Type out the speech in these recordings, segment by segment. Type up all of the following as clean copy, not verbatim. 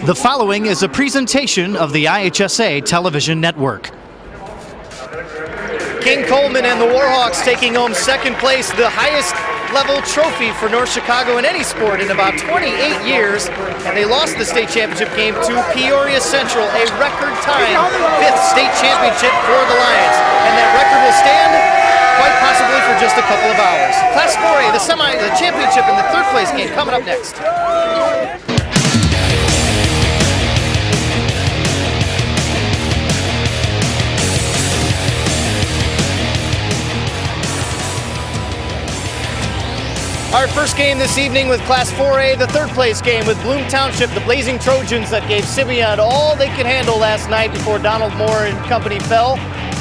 The following is a presentation of the IHSA television network. King Coleman and the Warhawks taking home second place, the highest level trophy for North Chicago in any sport in about 28 years. And they lost the state championship game to Peoria Central, a record time 5th state championship for the Lions. And that record will stand quite possibly for just a couple of hours. Class 4A, the championship and the third place game coming up next. Our first game this evening with Class 4A, the third place game with Bloom Township, the Blazing Trojans that gave Simeon all they could handle last night before Donald Moore and company fell.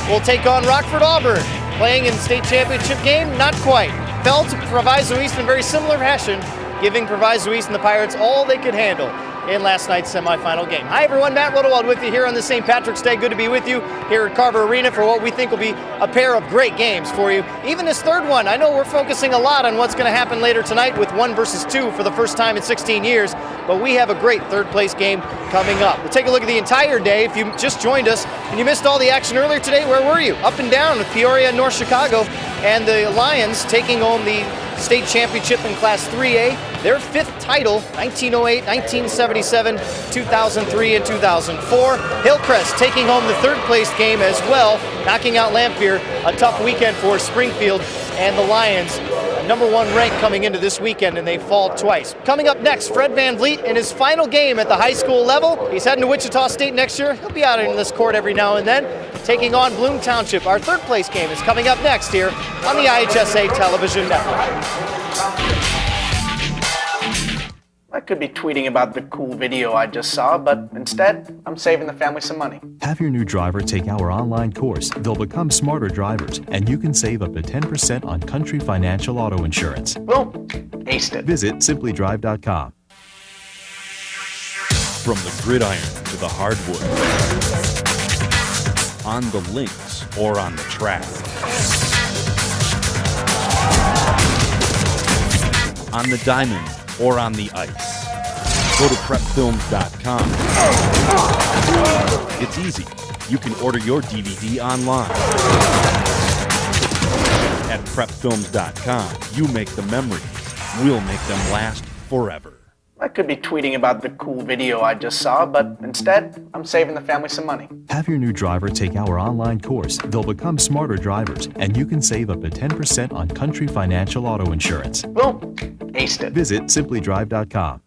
Will take on Rockford Auburn, playing in the state championship game, not quite. Fell to Proviso East in very similar fashion, giving Proviso East and the Pirates all they could handle in last night's semifinal game. Hi everyone, Matt Rodewald with you here on this St. Patrick's Day. Good to be with you here at Carver Arena for what we think will be a pair of great games for you. Even this third one, I know we're focusing a lot on what's going to happen later tonight with 1 versus 2 for the first time in 16 years, but we have a great third place game coming up. We'll take a look at the entire day. If you just joined us and you missed all the action earlier today, where were you? Up and down with Peoria and North Chicago, and the Lions taking home the state championship in Class 3A, their 5th title, 1908, 1977, 2003, and 2004. Hillcrest taking home the third place game as well, knocking out Lamphere. A tough weekend for Springfield and the Lions. Number 1 rank coming into this weekend, and they fall twice. Coming up next, Fred Van Vliet in his final game at the high school level. He's heading to Wichita State next year. He'll be out in this court every now and then, taking on Bloom Township. Our third place game is coming up next here on the IHSA television network. I could be tweeting about the cool video I just saw, but instead, I'm saving the family some money. Have your new driver take our online course. They'll become smarter drivers, and you can save up to 10% on Country Financial Auto Insurance. Well, aced it. Visit simplydrive.com. From the gridiron to the hardwood, on the links or on the track, on the diamond or on the ice. Go to prepfilms.com. It's easy. You can order your DVD online. At prepfilms.com, you make the memories. We'll make them last forever. I could be tweeting about the cool video I just saw, but instead, I'm saving the family some money. Have your new driver take our online course. They'll become smarter drivers, and you can save up to 10% on Country Financial Auto Insurance. Well, aced it. Visit simplydrive.com.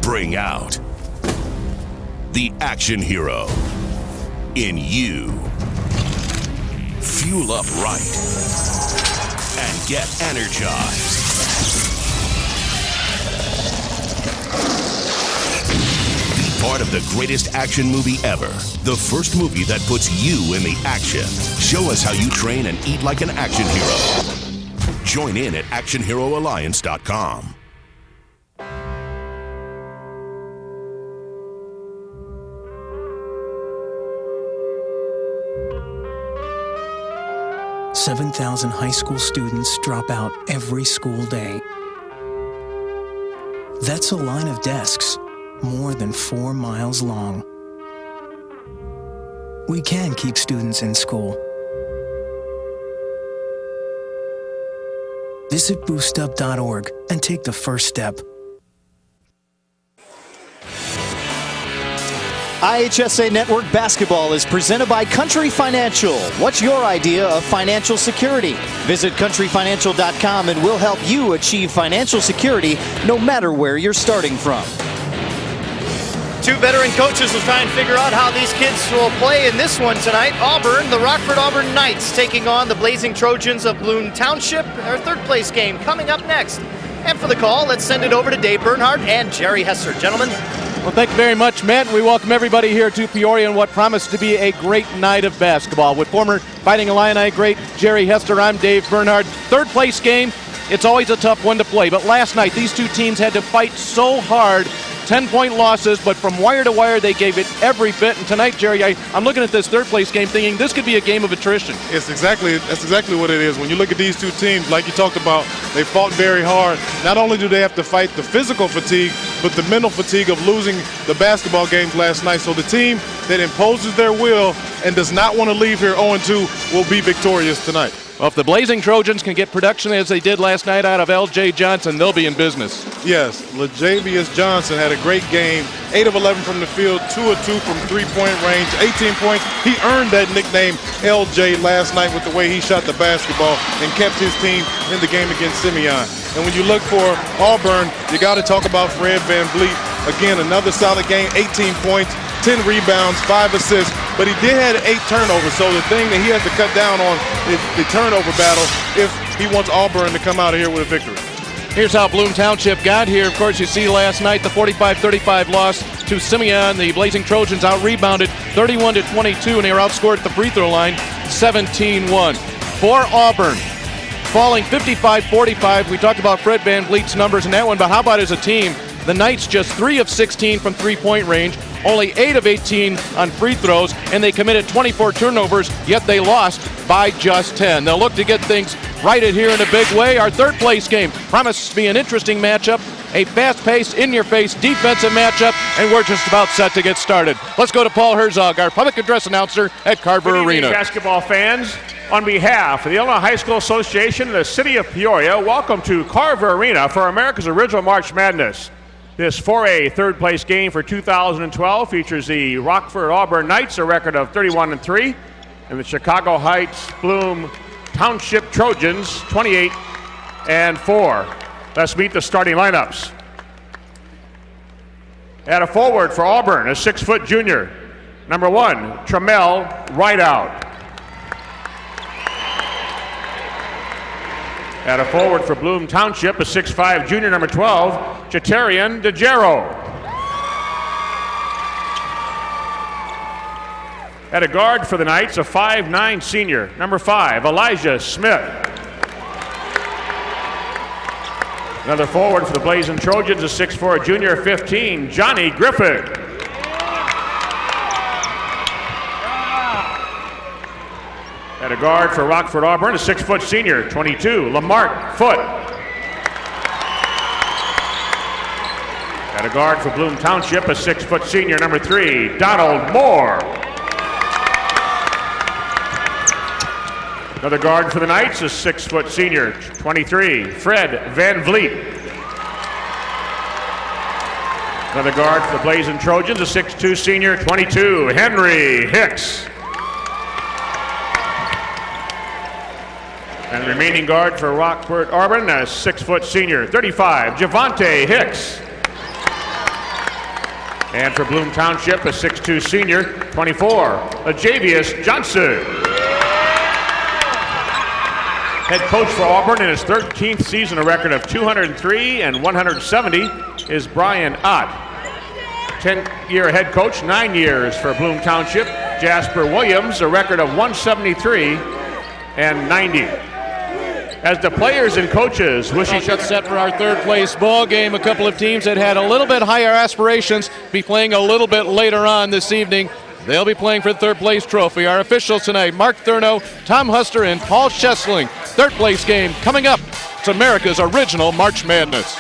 Bring out the action hero in you. Fuel up right and get energized. Part of the greatest action movie ever. The first movie that puts you in the action. Show us how you train and eat like an action hero. Join in at actionheroalliance.com. $7,000 high school students drop out every school day. That's a line of desks more than 4 miles long. We can keep students in school. Visit boostup.org and take the first step. IHSA Network Basketball is presented by Country Financial. What's your idea of financial security? Visit countryfinancial.com and we'll help you achieve financial security no matter where you're starting from. 2 veteran coaches will try and figure out how these kids will play in this one tonight. Auburn, the Rockford Auburn Knights taking on the Blazing Trojans of Bloom Township. Our third place game coming up next. And for the call, let's send it over to Dave Bernhardt and Jerry Hester. Gentlemen. Well, thank you very much, Matt. We welcome everybody here to Peoria in what promised to be a great night of basketball. With former Fighting Illini great Jerry Hester, I'm Dave Bernhardt. Third place game, it's always a tough one to play. But last night, these two teams had to fight so hard 10-point losses, but from wire to wire, they gave it every bit. And tonight, Jerry, I'm looking at this third-place game thinking this could be a game of attrition. That's exactly what it is. When you look at these two teams, like you talked about, they fought very hard. Not only do they have to fight the physical fatigue, but the mental fatigue of losing the basketball games last night. So the team that imposes their will and does not want to leave here 0-2 will be victorious tonight. Well, if the Blazing Trojans can get production as they did last night out of L.J. Johnson, they'll be in business. Yes, LaJavius Johnson had a great game. 8 of 11 from the field, 2 of 2 from three-point range, 18 points. He earned that nickname L.J. last night with the way he shot the basketball and kept his team in the game against Simeon. And when you look for Auburn, you got to talk about Fred VanVleet. Again, another solid game, 18 points, 10 rebounds, 5 assists, but he did have 8 turnovers. So the thing that he has to cut down on is the turnover battle if he wants Auburn to come out of here with a victory. Here's how Bloom Township got here. Of course, you see last night the 45-35 loss to Simeon. The Blazing Trojans out-rebounded 31-22, and they were outscored at the free throw line 17-1. For Auburn, falling 55-45. We talked about Fred VanVleet's numbers in that one, but how about as a team? The Knights just 3 of 16 from three-point range, only 8 of 18 on free throws, and they committed 24 turnovers, yet they lost by just 10. They'll look to get things righted here in a big way. Our third-place game promises to be an interesting matchup, a fast-paced, in-your-face defensive matchup, and we're just about set to get started. Let's go to Paul Herzog, our public address announcer at Carver Good evening, Arena. Basketball fans, on behalf of the Illinois High School Association and the City of Peoria, welcome to Carver Arena for America's original March Madness. This 4A third-place game for 2012 features the Rockford Auburn Knights, a record of 31-3, and the Chicago Heights Bloom Township Trojans, 28-4. Let's meet the starting lineups. At a forward for Auburn, a 6-foot junior, number 1, Trammell Rideout. At a forward for Bloom Township, a 6'5 junior, number 12, Chatarian DeGero. At a guard for the Knights, a 5'9 senior, number 5, Elijah Smith. Another forward for the Blazing Trojans, a 6'4 junior, 15, Johnny Griffith. At a guard for Rockford Auburn, a 6-foot senior, 22, Lamarck Foote. At a guard for Bloom Township, a 6-foot senior, number 3, Donald Moore. Another guard for the Knights, a 6-foot senior, 23, Fred VanVleet. Another guard for the Blazing Trojans, a 6'2 senior, 22, Henry Hicks. And the remaining guard for Rockford Auburn, a 6-foot senior, 35, Javante Hicks. And for Bloom Township, a 6'2 senior, 24, LaJavius Johnson. Head coach for Auburn in his 13th season, a record of 203 and 170, is Brian Ott. 10-year head coach, 9 years for Bloom Township, Jasper Williams, a record of 173 and 90. As the players and coaches wish each other set for our third-place ball game. A couple of teams that had a little bit higher aspirations be playing a little bit later on this evening. They'll be playing for the third-place trophy. Our officials tonight, Mark Thurno, Tom Huster, and Paul Schessling. Third-place game coming up. It's America's original March Madness.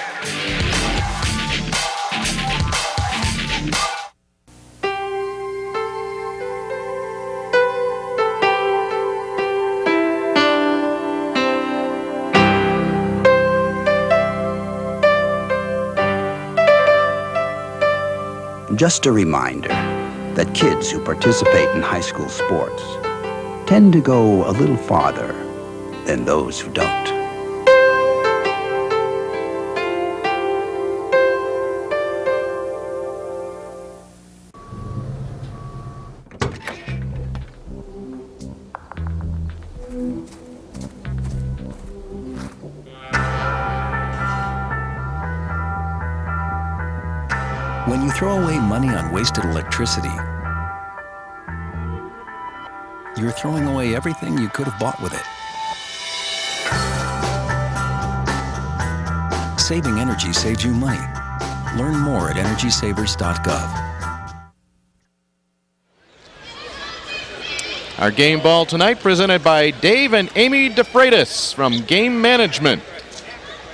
Just a reminder that kids who participate in high school sports tend to go a little farther than those who don't. When you throw away money on wasted electricity, you're throwing away everything you could have bought with it. Saving energy saves you money. Learn more at EnergySavers.gov. Our game ball tonight presented by Dave and Amy DeFreitas from Game Management.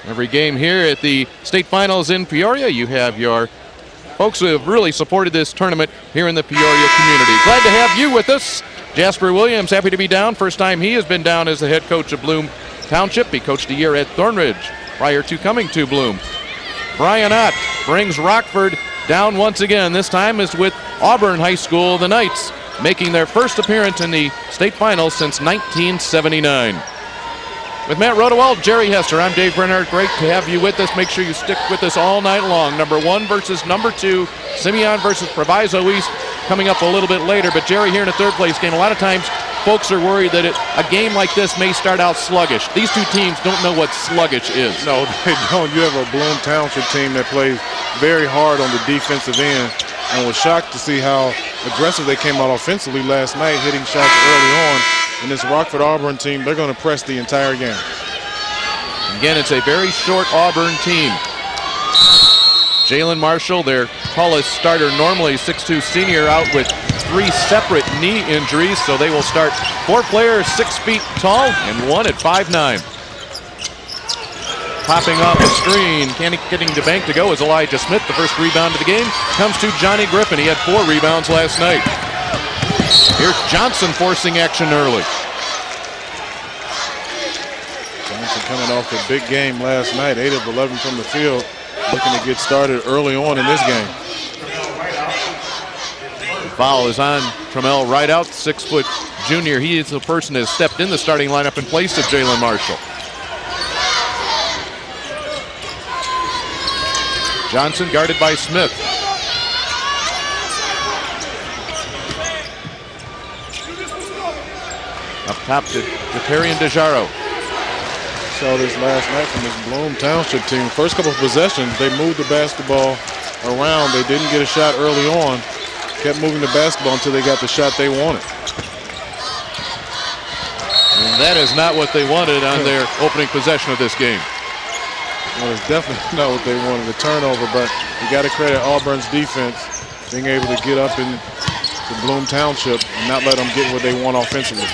Every game here at the state finals in Peoria, you have your folks who have really supported this tournament here in the Peoria community. Glad to have you with us. Jasper Williams, happy to be down. First time he has been down as the head coach of Bloom Township. He coached a year at Thornridge prior to coming to Bloom. Brian Ott brings Rockford down once again. This time is with Auburn High School, the Knights, making their first appearance in the state finals since 1979. With Matt Rodewald, Jerry Hester, I'm Dave Bernhardt. Great to have you with us. Make sure you stick with us all night long. Number 1 versus number 2, Simeon versus Proviso East, coming up a little bit later. But Jerry, here in a third place game, a lot of times folks are worried that a game like this may start out sluggish. These two teams don't know what sluggish is. No, they don't. You have a Bloom Township team that plays very hard on the defensive end, and was shocked to see how aggressive they came out offensively last night, hitting shots early on. And this Rockford Auburn team, they're going to press the entire game. Again, it's a very short Auburn team. Jalen Marshall, their tallest starter, normally 6'2" senior, out with 3 separate knee injuries, so they will start 4 players 6 feet tall and 1 at 5'9". Popping off the screen, getting the bank to go is Elijah Smith. The first rebound of the game comes to Johnny Griffin. He had 4 rebounds last night. Here's Johnson forcing action early. Johnson coming off a big game last night, 8 of 11 from the field, looking to get started early on in this game. The foul is on Trammell Rideout, 6-foot junior. He is the person that has stepped in the starting lineup in place of Jalen Marshall. Johnson guarded by Smith. Up top to Deparian DeJaro. Saw this last night from this Bloom Township team. First couple of possessions, they moved the basketball around. They didn't get a shot early on. Kept moving the basketball until they got the shot they wanted. And that is not what they wanted on their opening possession of this game. Well, it's definitely not what they wanted, a turnover, but you got to credit Auburn's defense being able to get up into Bloom Township and not let them get what they want offensively.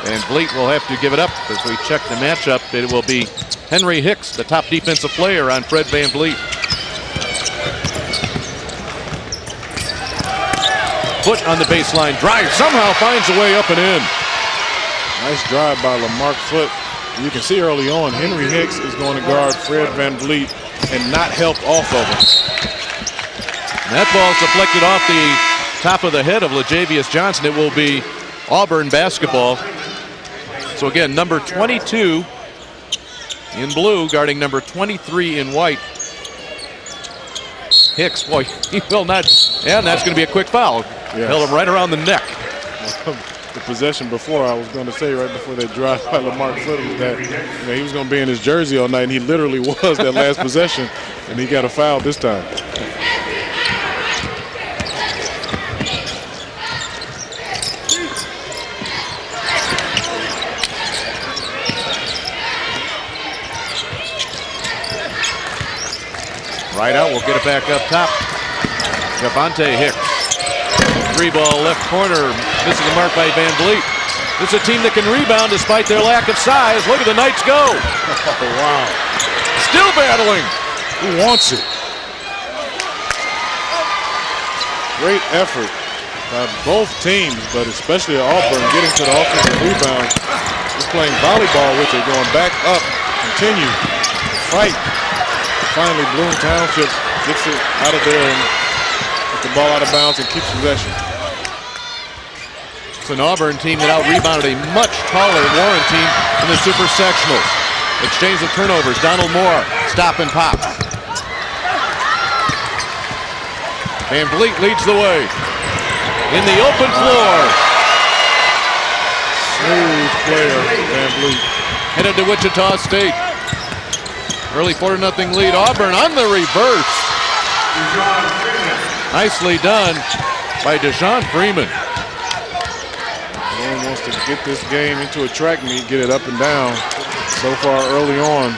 And Bleat will have to give it up as we check the matchup. It will be Henry Hicks, the top defensive player on Fred Van Vliet. Foot on the baseline, drive, somehow finds a way up and in. Nice drive by Lamarck Foot. You can see early on, Henry Hicks is going to guard Fred Van Vliet and not help off of him. And that ball is deflected off the top of the head of LaJavius Johnson. It will be Auburn basketball. So again, number 22 in blue guarding number 23 in white. Hicks, boy, he will not, and that's going to be a quick foul. Yes. Held him right around the neck. The possession before, I was going to say right before that drive by Lamarck Foot, was that he was going to be in his jersey all night, and he literally was that last possession, and he got a foul this time. Right out, we'll get it back up top. Javante Hicks. 3-ball left corner, missing the mark by Van Vliet. This is a team that can rebound despite their lack of size. Look at the Knights go. Oh, wow. Still battling. Who wants it? Great effort by both teams, but especially Auburn getting to the offensive rebound. Just playing volleyball with it, going back up, continue, fight. Finally, Bloom Township gets it out of there and gets the ball out of bounds and keeps possession. It's an Auburn team that out-rebounded a much taller Warren team in the Super Sectionals. Exchange of turnovers. Donald Moore, stop and pop. Van Vliet leads the way. In the open floor. Smooth player, Van Vliet. Headed to Wichita State. Early 4-0 lead. Auburn on the reverse. Nicely done by Deshaun Freeman. Bloom wants to get this game into a track meet, get it up and down. So far early on,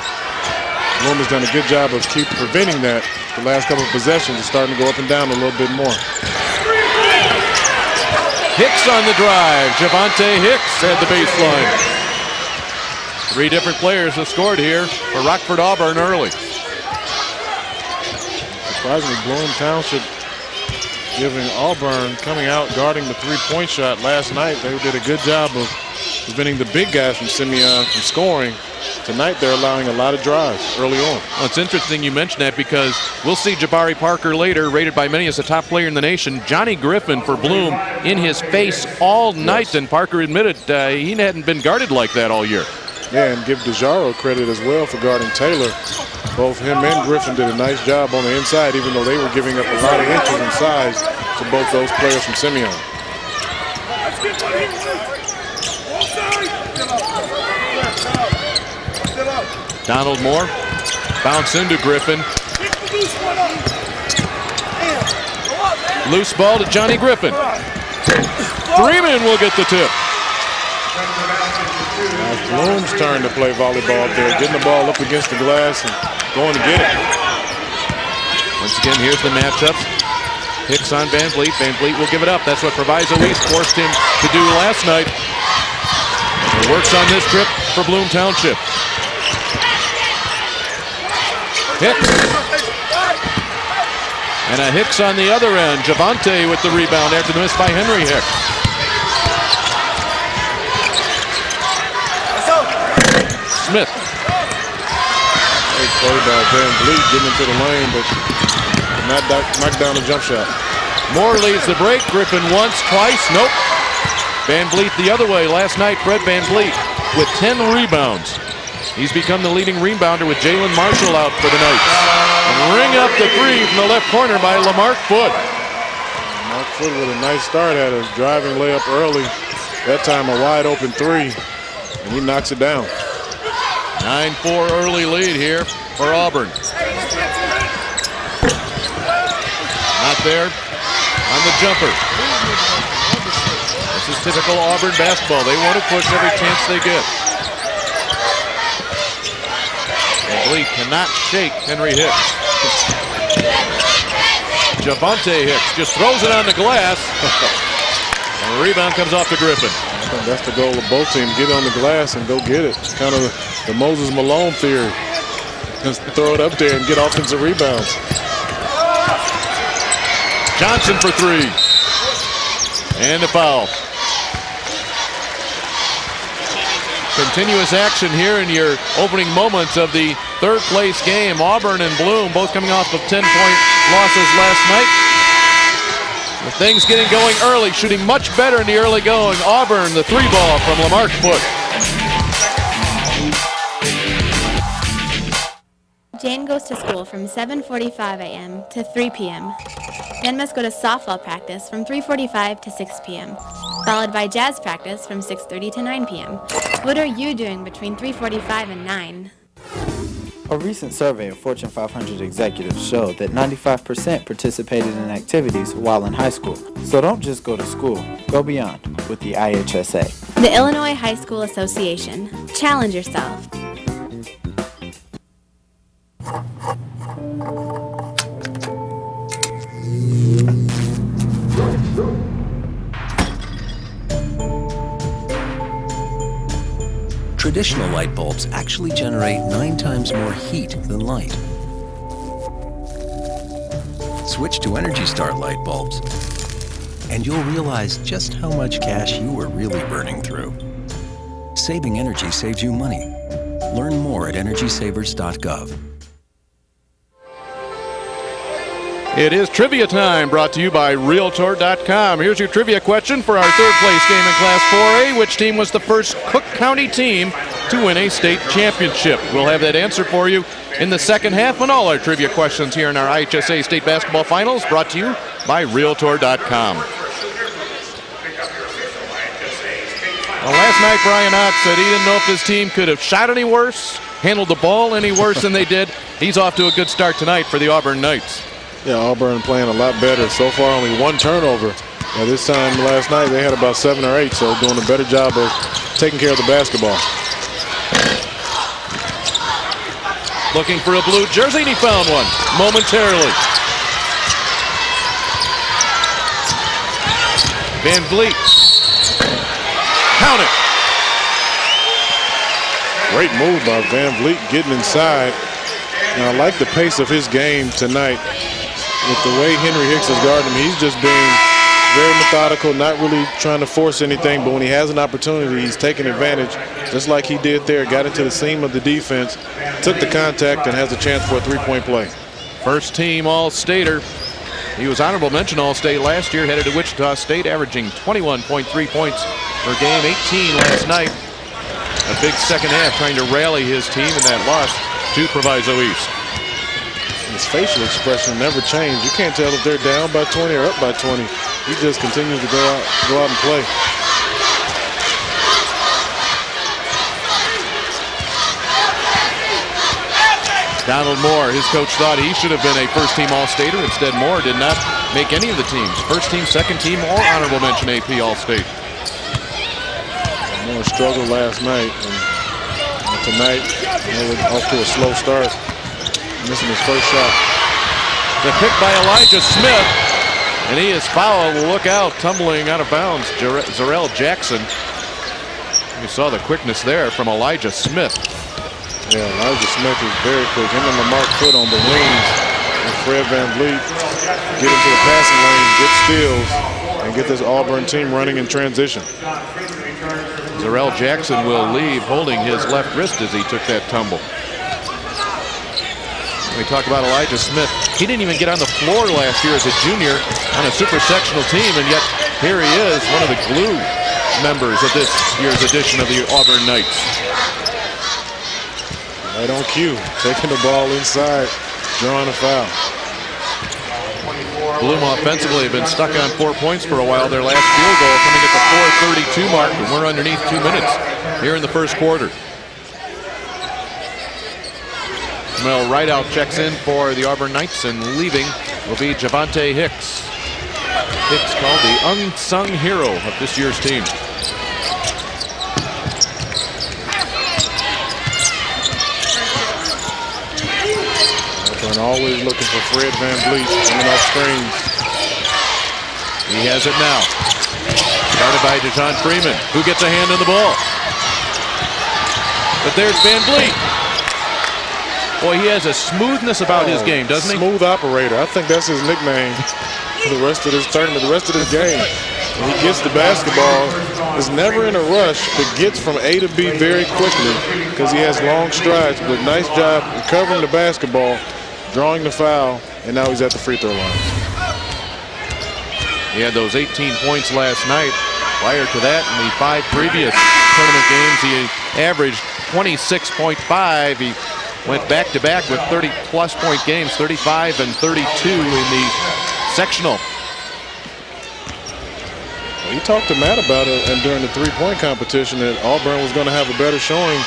Bloom has done a good job of preventing that. The last couple of possessions is starting to go up and down a little bit more. Hicks on the drive. Javante Hicks at the baseline. 3 different players have scored here for Rockford Auburn early. Surprisingly, Bloom Township giving Auburn coming out guarding the 3-point shot last night. They did a good job of preventing the big guys from Simeon from scoring. Tonight they're allowing a lot of drives early on. Well, it's interesting you mention that because we'll see Jabari Parker later, rated by many as the top player in the nation. Johnny Griffin for Bloom in his face all night, and Parker admitted he hadn't been guarded like that all year. Yeah, and give DeJaro credit as well for guarding Taylor. Both him and Griffin did a nice job on the inside, even though they were giving up a lot of inches in size to both those players from Simeon. Donald Moore bounce into Griffin. Loose ball to Johnny Griffin. Freeman will get the tip. Now it's Bloom's turn to play volleyball there, getting the ball up against the glass and going to get it. Once again, here's the matchup. Hicks on Van Vliet. Van Vliet will give it up. That's what Proviso East forced him to do last night. It works on this trip for Bloom Township. Hicks. And a Hicks on the other end. Javante with the rebound after the miss by Henry Hicks. Smith. Great play by Van Vliet getting into the lane, but knocked down a jump shot. Moore leads the break. Griffin once, twice, nope. Van Vliet the other way. Last night, Fred Van Vliet with 10 rebounds. He's become the leading rebounder with Jalen Marshall out for the night. And ring up the 3 from the left corner by Lamarck Foote. Lamarck Foote with a nice start, had a driving layup early. That time a wide open 3, and he knocks it down. 9-4 early lead here for Auburn. Not there on the jumper. This is typical Auburn basketball. They want to push every chance they get. And Lee cannot shake Henry Hicks. Javante Hicks just throws it on the glass. And the rebound comes off to Griffin. I think that's the goal of both teams, get on the glass and go get it. It's kind of the Moses Malone theory. Just throw it up there and get offensive rebounds. Johnson for 3. And a foul. Continuous action here in your opening moments of the third place game. Auburn and Bloom both coming off of 10-point losses last night. With things getting going early, shooting much better in the early going. Auburn, the 3 ball from Lamarck Foote. Jane goes to school from 7:45 a.m. to 3 p.m. Then must go to softball practice from 3:45 to 6 p.m. Followed by jazz practice from 6:30 to 9 p.m. What are you doing between 3:45 and 9? A recent survey of Fortune 500 executives showed that 95% participated in activities while in high school. So don't just go to school, go beyond with the IHSA. The Illinois High School Association. Challenge yourself. Traditional light bulbs actually generate 9 times more heat than light. Switch to Energy Star light bulbs, and you'll realize just how much cash you were really burning through. Saving energy saves you money. Learn more at EnergySavers.gov. It is trivia time, brought to you by Realtor.com. Here's your trivia question for our third place game in Class 4A. Which team was the first Cook County team to win a state championship? We'll have that answer for you in the second half on all our trivia questions here in our IHSA State Basketball Finals, brought to you by Realtor.com. Well, last night, Brian Ott said he didn't know if his team could have shot any worse, handled the ball any worse than they did. He's off to a good start tonight for the Auburn Knights. Yeah, Auburn playing a lot better. So far, only 1 turnover. This time last night, they had about 7 or 8, so doing a better job of taking care of the basketball. looking for a blue jersey, and he found one momentarily. Van Vliet. Count it. Great move by Van Vliet getting inside. And I like the pace of his game tonight. With the way Henry Hicks has guarded him, he's just being very methodical, not really trying to force anything, but when he has an opportunity, he's taking advantage, just like he did there. Got into the seam of the defense, took the contact, and has a chance for a three-point play. First team All-Stater. He was honorable mention All-State last year, headed to Wichita State, averaging 21.3 points per game, 18 last night. A big second half trying to rally his team in that loss to Proviso East. His facial expression never changed. You can't tell if they're down by 20 or up by 20. He just continues to go out and play. Donald Moore, his coach thought he should have been a first-team All-Stater. Instead, Moore did not make any of the teams. First team, second team, or honorable mention AP All-State. Moore struggled last night, and tonight, off to a slow start, missing his first shot. The pick by Elijah Smith, and he is fouled. Look out, tumbling out of bounds, Zarrell Jackson. You saw the quickness there from Elijah Smith. Yeah, Elijah Smith is very quick. Him and Lamar Foote on the wings, and Fred Van Vliet get into the passing lane, get steals, and get this Auburn team running in transition. Zarrell Jackson will leave holding his left wrist as he took that tumble. We talk about Elijah Smith. He didn't even get on the floor last year as a junior on a super sectional team, and yet here he is, one of the glue members of this year's edition of the Auburn Knights. Right on cue, taking the ball inside, drawing a foul. Bloom offensively have been stuck on 4 points for a while. Their last field goal coming at the 4:32 mark, and we're underneath 2 minutes here in the first quarter. Mel Rideout checks in for the Auburn Knights, and leaving will be Javante Hicks. Hicks called the unsung hero of this year's team. Auburn always looking for Fred Van Vliet coming off screens. He has it now. Started by Dejon Freeman, who gets a hand on the ball. But there's Van Vliet. Boy, he has a smoothness about his game, doesn't he? Smooth operator. I think that's his nickname for the rest of this tournament, the rest of this game. When he gets the basketball, is never in a rush, but gets from A to B very quickly because he has long strides. But nice job recovering the basketball, drawing the foul, and now he's at the free throw line. He had those 18 points last night. Prior to that, in the 5 previous tournament games, he averaged 26.5. He went back-to-back with 30-plus point games, 35 and 32 in the sectional. Well, he talked to Matt about it, and during the three-point competition, that Auburn was going to have a better showing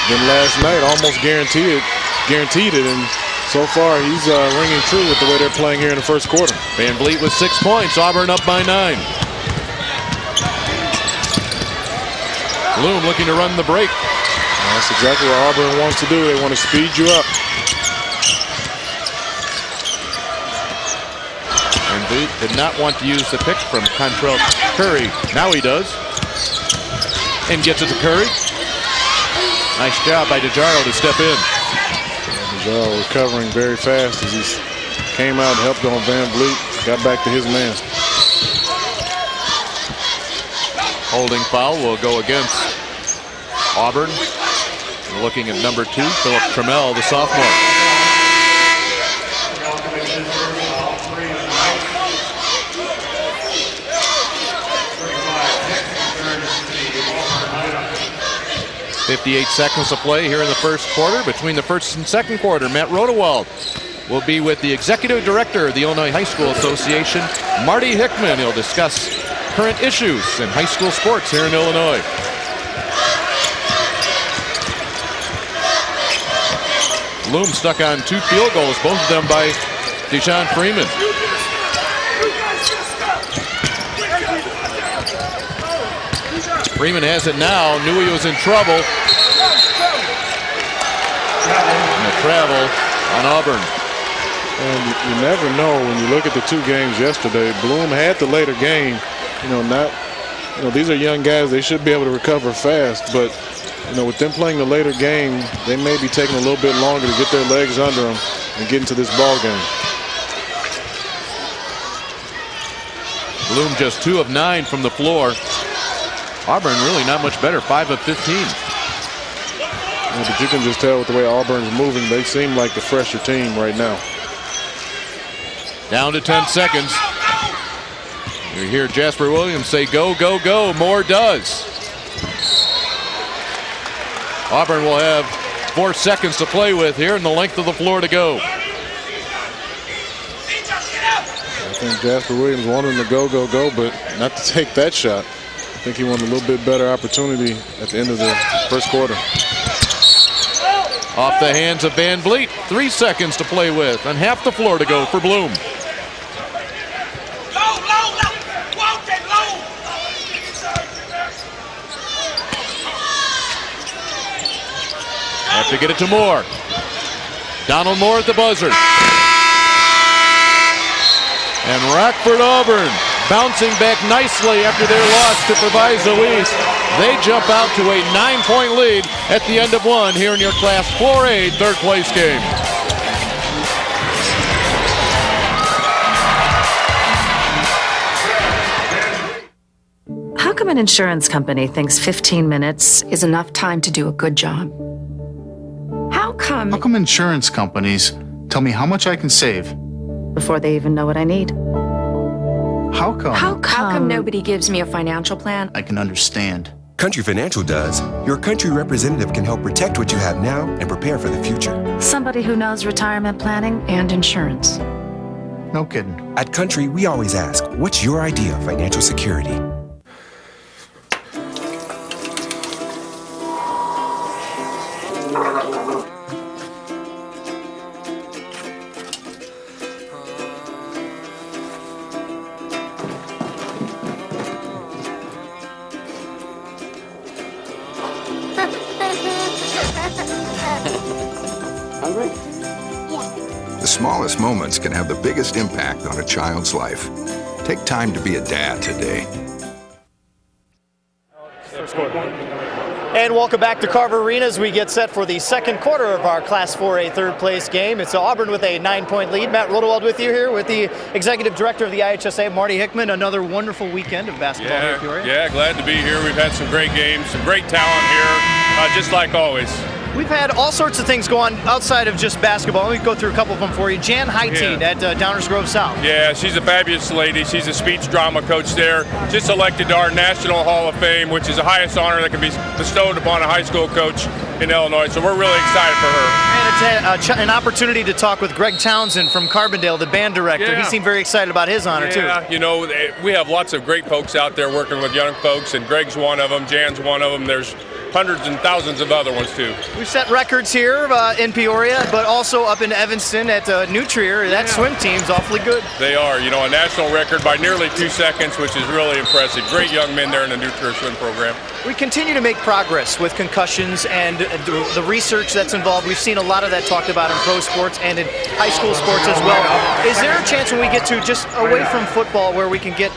than last night, almost guaranteed it, and so far he's ringing true with the way they're playing here in the first quarter. Van Vliet with 6 points, Auburn up by 9. Bloom looking to run the break. That's exactly what Auburn wants to do. They want to speed you up. And Vliet did not want to use the pick from Contrell Curry. Now he does. And gets it to Curry. Nice job by DeJaro to step in. DeJaro recovering very fast as he came out and helped on Van Vliet. Got back to his man. Holding foul will go against Auburn. We're looking at number 2, Philip Trammell, the sophomore. .58 seconds to play here in the first quarter. Between the first and second quarter, Matt Rodewald will be with the executive director of the Illinois High School Association, Marty Hickman. He'll discuss current issues in high school sports here in Illinois. Bloom stuck on 2 field goals, both of them by Dejon Freeman. Freeman has it now, knew he was in trouble. And the travel on Auburn. And you never know when you look at the two games yesterday. Bloom had the later game. These are young guys. They should be able to recover fast. But, with them playing the later game, they may be taking a little bit longer to get their legs under them and get into this ball game. Bloom just 2 of 9 from the floor. Auburn really not much better, 5 of 15. But you can just tell with the way Auburn's moving, they seem like the fresher team right now. Down to 10 seconds. You hear Jasper Williams say, go, go, go. Moore does. Auburn will have 4 seconds to play with here and the length of the floor to go. I think Jasper Williams wanted him to go, go, go, but not to take that shot. I think he wanted a little bit better opportunity at the end of the first quarter. Off the hands of Van Vliet. 3 seconds to play with and half the floor to go for Bloom. Have to get it to Moore. Donald Moore at the buzzer. And Rockford Auburn bouncing back nicely after their loss to Proviso East. They jump out to a 9-point lead at the end of one here in your Class 4A third place game. How come an insurance company thinks 15 minutes is enough time to do a good job? How come insurance companies tell me how much I can save before they even know what I need? How come nobody gives me a financial plan? I can understand. Country Financial does. Your country representative can help protect what you have now and prepare for the future. Somebody who knows retirement planning and insurance. No kidding. At Country, we always ask, what's your idea of financial security? Hungry? The smallest moments can have the biggest impact on a child's life. Take time to be a dad today. And welcome back to Carver Arena as we get set for the second quarter of our Class 4A third place game. It's Auburn with a 9-point lead. Matt Rodewald with you here with the Executive Director of the IHSA, Marty Hickman. Another wonderful weekend of basketball here in Peoria. Yeah, glad to be here. We've had some great games, some great talent here, just like always. We've had all sorts of things go on outside of just basketball. Let me go through a couple of them for you. Jan Heiteen at Downers Grove South. Yeah, she's a fabulous lady. She's a speech drama coach there. Just elected to our National Hall of Fame, which is the highest honor that can be bestowed upon a high school coach in Illinois. So we're really excited for her. And it's an opportunity to talk with Greg Townsend from Carbondale, the band director. Yeah. He seemed very excited about his honor, too. Yeah, you know, we have lots of great folks out there working with young folks, and Greg's one of them, Jan's one of them. There's hundreds and thousands of other ones, too. We've set records here in Peoria, but also up in Evanston at New Trier. That swim team's awfully good. They are. You know, a national record by nearly 2 seconds, which is really impressive. Great young men there in the New Trier swim program. We continue to make progress with concussions and the research that's involved. We've seen a lot of that talked about in pro sports and in high school sports as well. Is there a chance when we get to just away from football where we can get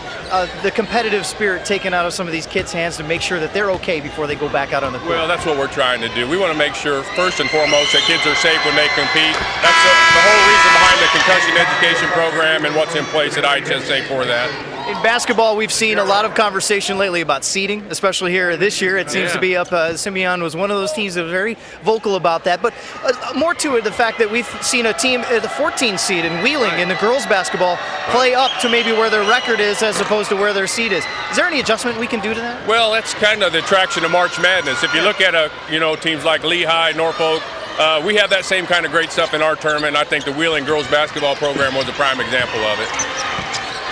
the competitive spirit taken out of some of these kids' hands to make sure that they're okay before they go back out on the court? Well, that's what we're trying to do. We want to make sure, first and foremost, that kids are safe when they compete. That's the whole reason behind the concussion education program and what's in place at IHSA for that. In basketball, we've seen a lot of conversation lately about seeding, especially here this year. It seems to be up. Simeon was one of those teams that was very vocal about that. But more to it, the fact that we've seen a team, the 14 seed in Wheeling in the girls' basketball, play up to maybe where their record is as opposed to where their seed is. Is there any adjustment we can do to that? Well, that's kind of the attraction of March Madness. If you look at teams like Lehigh, Norfolk, we have that same kind of great stuff in our tournament. I think the Wheeling girls basketball program was a prime example of it.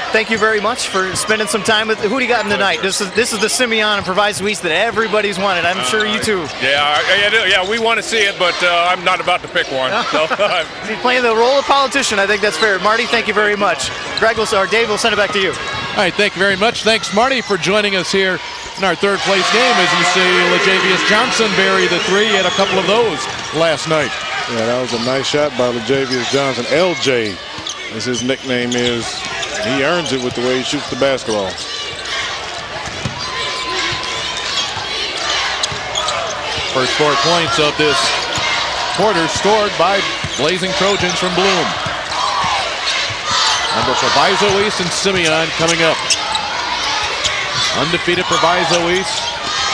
Thank you very much for spending some time with. Who do you got in tonight? This is the Simeon and Proviso East that everybody's wanted. I'm sure you too. Yeah, we want to see it, but I'm not about to pick one. So. He's playing the role of politician. I think that's fair. Marty, thank you very much. Dave will send it back to you. All right, thank you very much. Thanks, Marty, for joining us here in our third place game. As you see, LaJavius Johnson bury the three. He had a couple of those last night. Yeah, that was a nice shot by LaJavius Johnson. LJ, as his nickname is. He earns it with the way he shoots the basketball. First 4 points of this quarter scored by Blazing Trojans from Bloom. Number Proviso East and Simeon coming up. Undefeated Proviso East,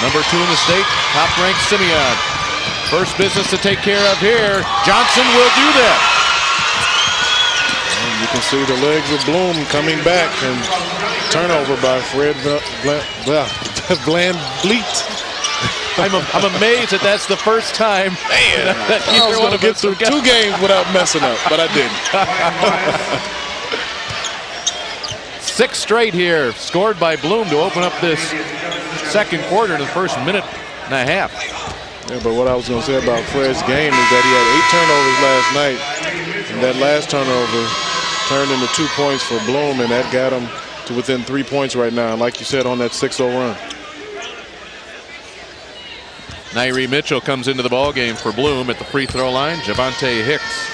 number 2 in the state, top-ranked Simeon. First business to take care of here. Johnson will do that. And you can see the legs of Bloom coming back, and turnover by Fred Van Vliet. I'm amazed that that's the first time. Man, I was going to get through 2 games without messing up, but I didn't. 6 straight here, scored by Bloom to open up this second quarter in the first minute and a half. Yeah, but what I was going to say about Fred's game is that he had 8 turnovers last night, and that last turnover turned into 2 points for Bloom, and that got him to within 3 points right now, like you said, on that 6-0 run. Nairi Mitchell comes into the ball game for Bloom at the free throw line. Javante Hicks.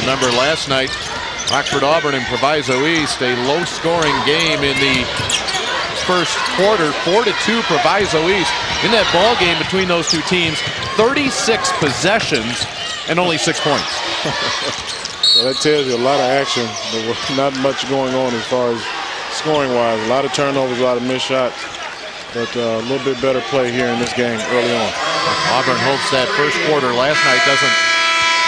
Remember last night, Rockford Auburn and Proviso East, a low-scoring game in the first quarter, 4-2 Proviso East. In that ball game between those two teams, 36 possessions and only 6 points. Well, that tells you a lot of action, but not much going on as far as scoring-wise. A lot of turnovers, a lot of missed shots, but a little bit better play here in this game early on. Auburn hopes that first quarter last night doesn't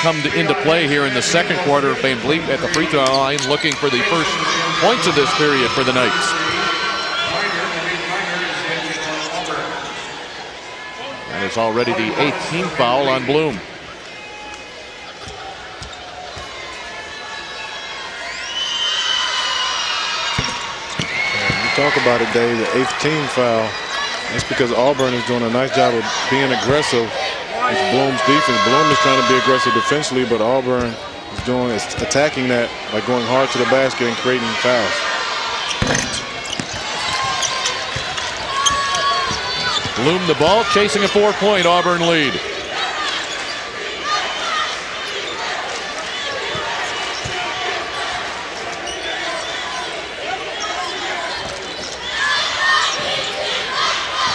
come into play here in the second quarter. Van Vliet at the free throw line looking for the first points of this period for the Knights. And it's already the 8th team foul on Bloom. Talk about it, Dave, the 8th team foul. That's because Auburn is doing a nice job of being aggressive with Bloom's defense. Bloom is trying to be aggressive defensively, but Auburn is attacking that by going hard to the basket and creating fouls. Bloom the ball, chasing a 4-point Auburn lead.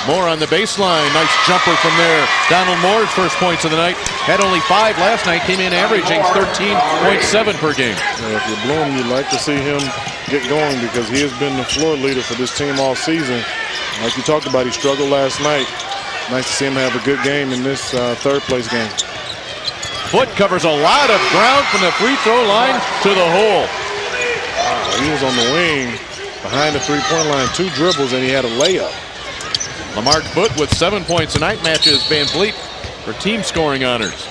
Moore on the baseline. Nice jumper from there. Donald Moore's first points of the night. Had only 5 last night. Came in averaging 13.7 per game. Yeah, if you're Bloom, you'd like to see him get going because he has been the floor leader for this team all season. Like you talked about, he struggled last night. Nice to see him have a good game in this third place game. Foot covers a lot of ground from the free throw line to the hole. Wow, he was on the wing behind the three-point line, 2 dribbles, and he had a layup. Lamar Foot with 7 points tonight matches Van Vliet for team scoring honors.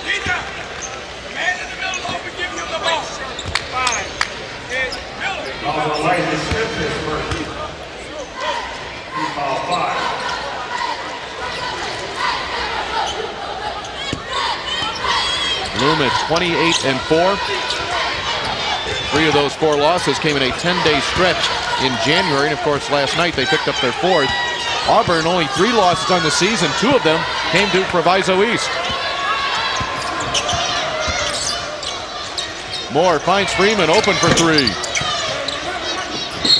Bloom at 28-4. 3 of those 4 losses came in a 10-day stretch in January, and of course last night they picked up their 4th. Auburn only 3 losses on the season. 2 of them came to Proviso East. Moore finds Freeman open for 3.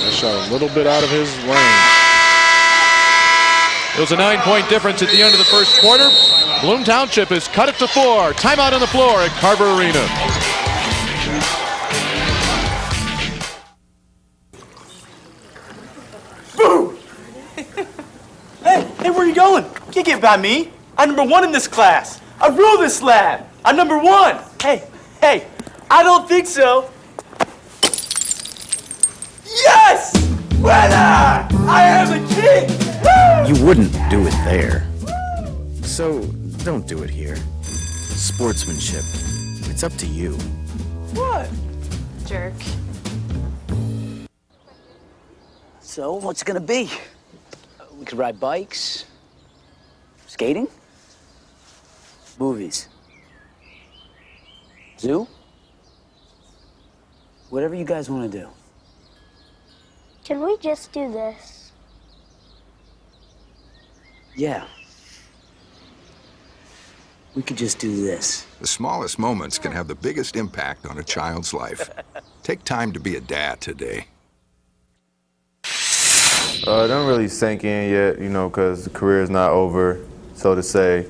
That shot a little bit out of his range. It was a 9-point difference at the end of the first quarter. Bloom Township has cut it to 4. Timeout on the floor at Carver Arena. Boom! Hey, where are you going? You can't get by me. I'm #1 in this class. I rule this lab. I'm #1. Hey, I don't think so. Yes! Winner! I am a king! Woo! You wouldn't do it there. So, don't do it here. Sportsmanship. It's up to you. What? Jerk. So, what's it gonna be? We could ride bikes, skating, movies, zoo, whatever you guys want to do. Can we just do this? Yeah. We could just do this. The smallest moments can have the biggest impact on a child's life. Take time to be a dad today. It don't really sink in yet, because the career is not over, so to say.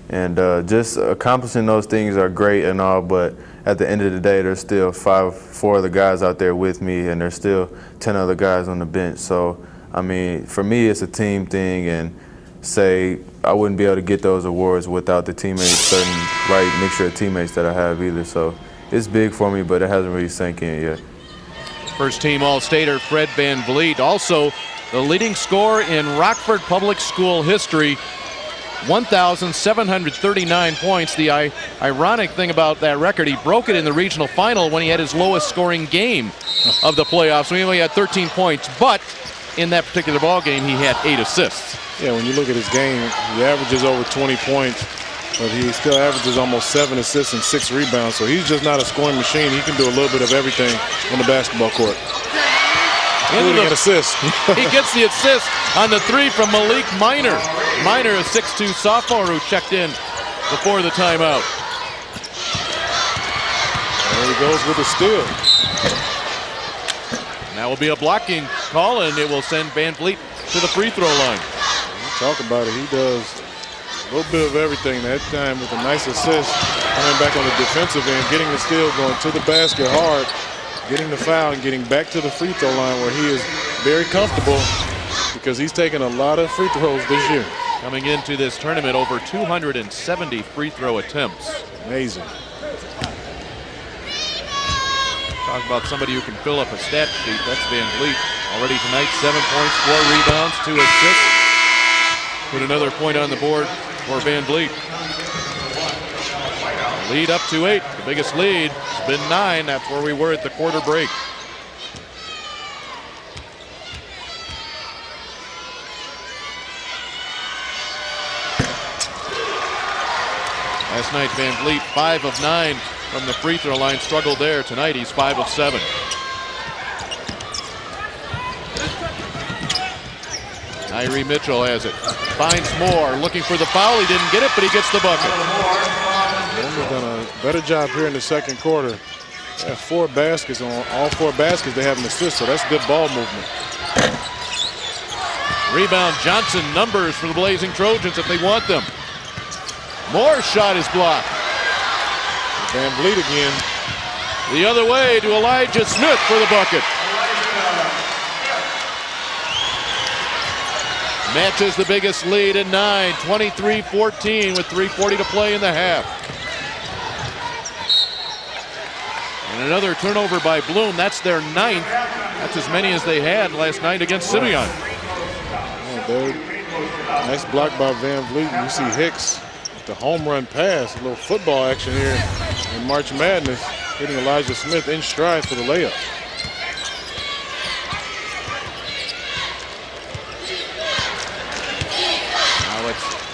And just accomplishing those things are great and all, but at the end of the day, there's still four other guys out there with me, and there's still 10 other guys on the bench. So, I mean, for me, it's a team thing, and say I wouldn't be able to get those awards without the teammates, certain right mixture of teammates that I have either. So it's big for me, but it hasn't really sank in yet. First team All-Stater Fred Van Vliet, also the leading scorer in Rockford Public School history, 1,739 points. The ironic thing about that record, he broke it in the regional final when he had his lowest scoring game of the playoffs. So he only had 13 points, but in that particular ball game, he had 8 assists. Yeah, when you look at his game, he averages over 20 points, but he still averages almost 7 assists and 6 rebounds. So he's just not a scoring machine. He can do a little bit of everything on the basketball court. Including an assist. He gets the assist on the 3 from Malik Minor. Minor, a 6'2 sophomore who checked in before the timeout. There he goes with the steal. That will be a blocking call, and it will send Van Vliet to the free throw line. Talk about it. He does a little bit of everything. That time with a nice assist, coming back on the defensive end, getting the steal, going to the basket hard, getting the foul, and getting back to the free throw line where he is very comfortable because he's taken a lot of free throws this year. Coming into this tournament, over 270 free throw attempts. Amazing. Talk about somebody who can fill up a stat sheet. That's Van Vliet. Already tonight, 7 points, 4 rebounds, 2 assists. Put another point on the board for Van Vliet. Lead up to 8. The biggest lead has been 9. That's where we were at the quarter break. Last night, Van Vliet 5 of 9 from the free throw line. Struggled there. Tonight, he's 5 of 7. Tyree Mitchell has it. Finds Moore, looking for the foul. He didn't get it, but he gets the bucket. They've done a better job here in the second quarter. They have 4 baskets. On all 4 baskets, they have an assist, so that's good ball movement. Rebound Johnson, numbers for the Blazing Trojans if they want them. Moore's shot is blocked. Van Vliet again. The other way to Elijah Smith for the bucket. Matches the biggest lead at 9, 23-14 with 3:40 to play in the half. And another turnover by Bloom. That's their 9th. That's as many as they had last night against Simeon. Oh, nice block by Van Vliet. You see Hicks with the home run pass. A little football action here in March Madness, hitting Elijah Smith in stride for the layup.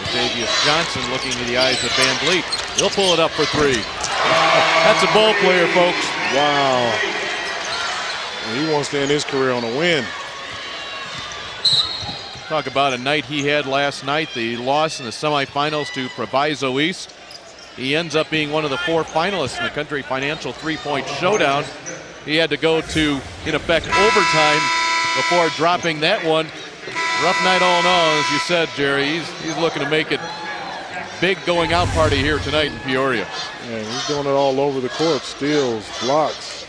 Davius Johnson looking in the eyes of Van Vliet. He'll pull it up for 3. That's a ball player, folks. Wow. And he wants to end his career on a win. Talk about a night he had last night. The loss in the semifinals to Proviso East. He ends up being one of the 4 finalists in the Country Financial 3-point showdown. He had to go to, in effect, overtime before dropping that one. Rough night all in all, as you said, Jerry. He's looking to make it big going out party here tonight in Peoria. Yeah, he's doing it all over the court. Steals, blocks,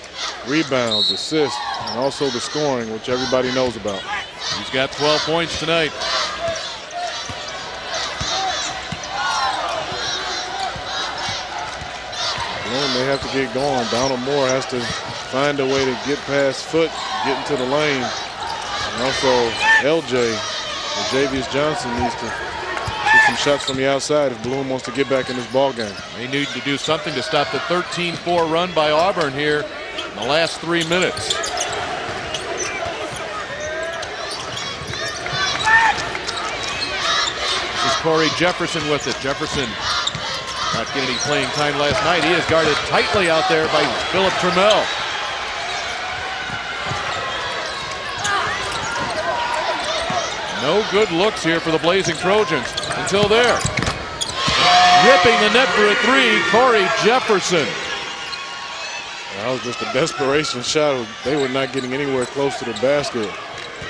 rebounds, assists, and also the scoring, which everybody knows about. He's got 12 points tonight. Bloom, they have to get going. Donald Moore has to find a way to get past Foot, get into the lane. And also LJ, Javius Johnson needs to get some shots from the outside if Bloom wants to get back in this ball game. They need to do something to stop the 13-4 run by Auburn here in the last 3 minutes. This is Corey Jefferson with it. Jefferson not getting any playing time last night. He is guarded tightly out there by Philip Trammell. No good looks here for the Blazing Trojans until there. Ripping the net for a three, Corey Jefferson. That was just a desperation shot. They were not getting anywhere close to the basket.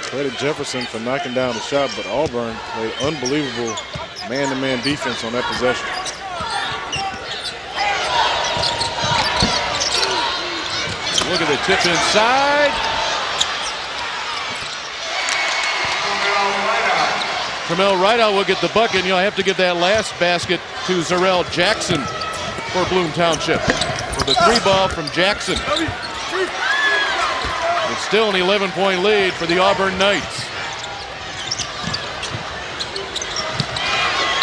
Credit Jefferson for knocking down the shot, but Auburn played unbelievable man-to-man defense on that possession. Look at the tip inside. Tramel Rideout will get the bucket. You'll have to give that last basket to Zarrell Jackson for Bloom Township. For the three ball from Jackson. It's still an 11-point lead for the Auburn Knights.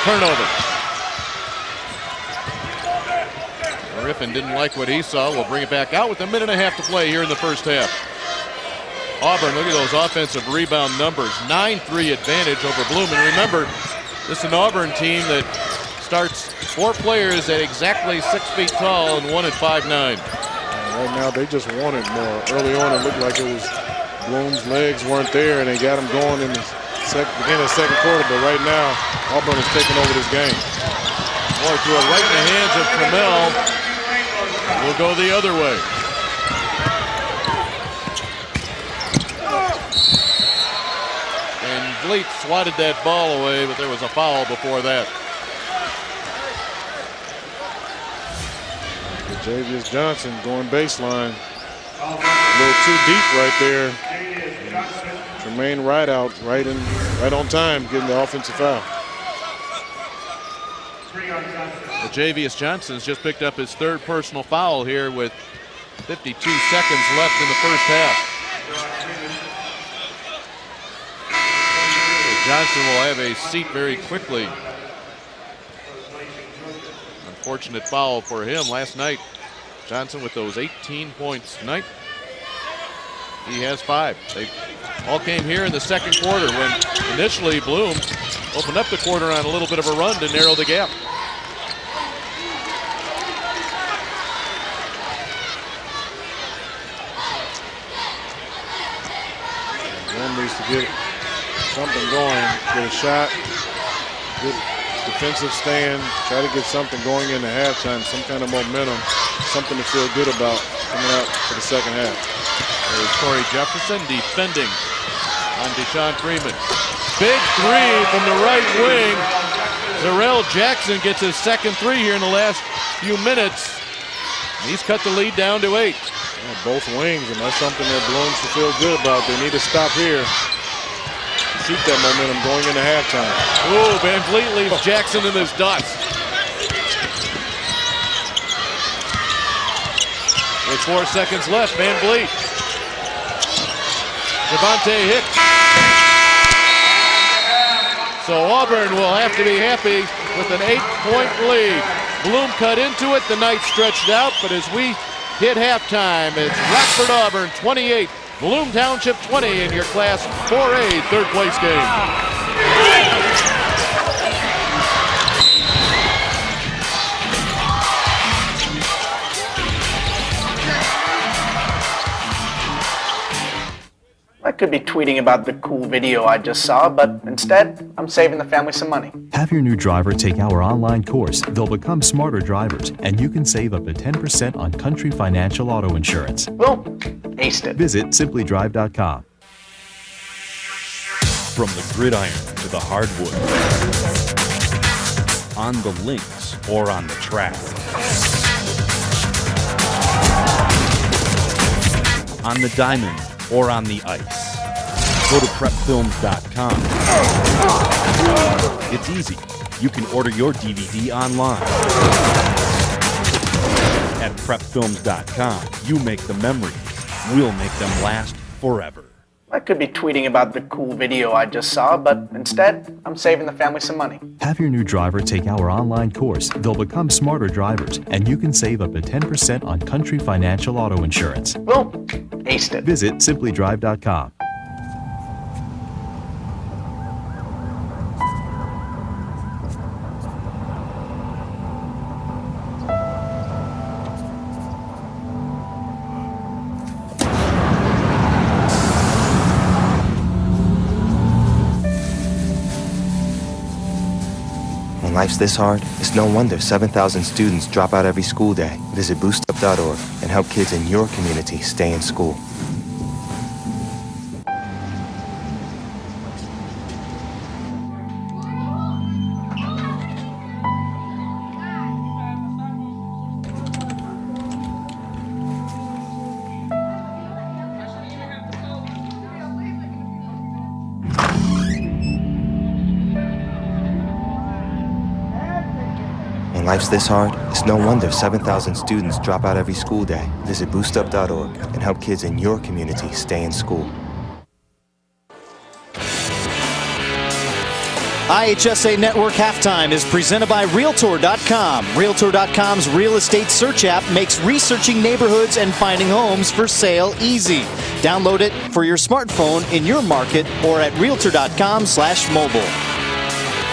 Turnover. Griffin didn't like what he saw. We'll bring it back out with a minute and a half to play here in the first half. Auburn, look at those offensive rebound numbers. 9-3 advantage over Bloom. And remember, this is an Auburn team that starts 4 players at exactly 6 feet tall and 1 at 5'9". Right now, they just wanted more. Early on, it looked like it was Bloom's legs weren't there, and they got him going in the beginning of the second quarter. But right now, Auburn is taking over this game. Boy, threw it right in the hands of Tramel. We'll go the other way. And Vliet swatted that ball away, but there was a foul before that. Javius Johnson going baseline. A little too deep right there. Tremaine Rideout right on time, getting the offensive foul. Well, Javius Johnson's just picked up his 3rd personal foul here with 52 seconds left in the first half. So Johnson will have a seat very quickly. Unfortunate foul for him last night. Johnson with those 18 points tonight. He has 5. They all came here in the second quarter when initially Bloom opened up the quarter on a little bit of a run to narrow the gap. Bloom needs to get something going, get a shot, get defensive stand, try to get something going into halftime, some kind of momentum, something to feel good about coming out for the second half. There's Corey Jefferson defending on Deshaun Freeman. Big three from the right wing. Zarrell Jackson gets his second three here in the last few minutes. He's cut the lead down to 8. Yeah, both wings, and that's something that Bloom should feel good about. They need to stop here. Keep that momentum going into halftime. Ooh, Van Vliet leaves Jackson in his dust. With 4 seconds left, Van Vliet. Devontae Hicks. So Auburn will have to be happy with an 8-point lead. Bloom cut into it, the Knights stretched out, but as we hit halftime, it's Rockford Auburn 28. Bloom Township 20 in your Class 4A third place game. I could be tweeting about the cool video I just saw, but instead, I'm saving the family some money. Have your new driver take our online course. They'll become smarter drivers, and you can save up to 10% on Country Financial Auto Insurance. Well, aced it. Visit simplydrive.com. From the gridiron to the hardwood, on the links or on the track, on the diamond or on the ice. Go to prepfilms.com. It's easy. You can order your DVD online. At prepfilms.com, you make the memories. We'll make them last forever. I could be tweeting about the cool video I just saw, but instead, I'm saving the family some money. Have your new driver take our online course. They'll become smarter drivers, and you can save up to 10% on Country Financial Auto Insurance. Well, aced it. Visit simplydrive.com. life's this hard, it's no wonder 7,000 students drop out every school day. Visit boostup.org and help kids in your community stay in school. When life's this hard, it's no wonder 7,000 students drop out every school day. Visit boostup.org and help kids in your community stay in school. IHSA Network Halftime is presented by Realtor.com. Realtor.com's real estate search app makes researching neighborhoods and finding homes for sale easy. Download it for your smartphone in your market or at Realtor.com/mobile.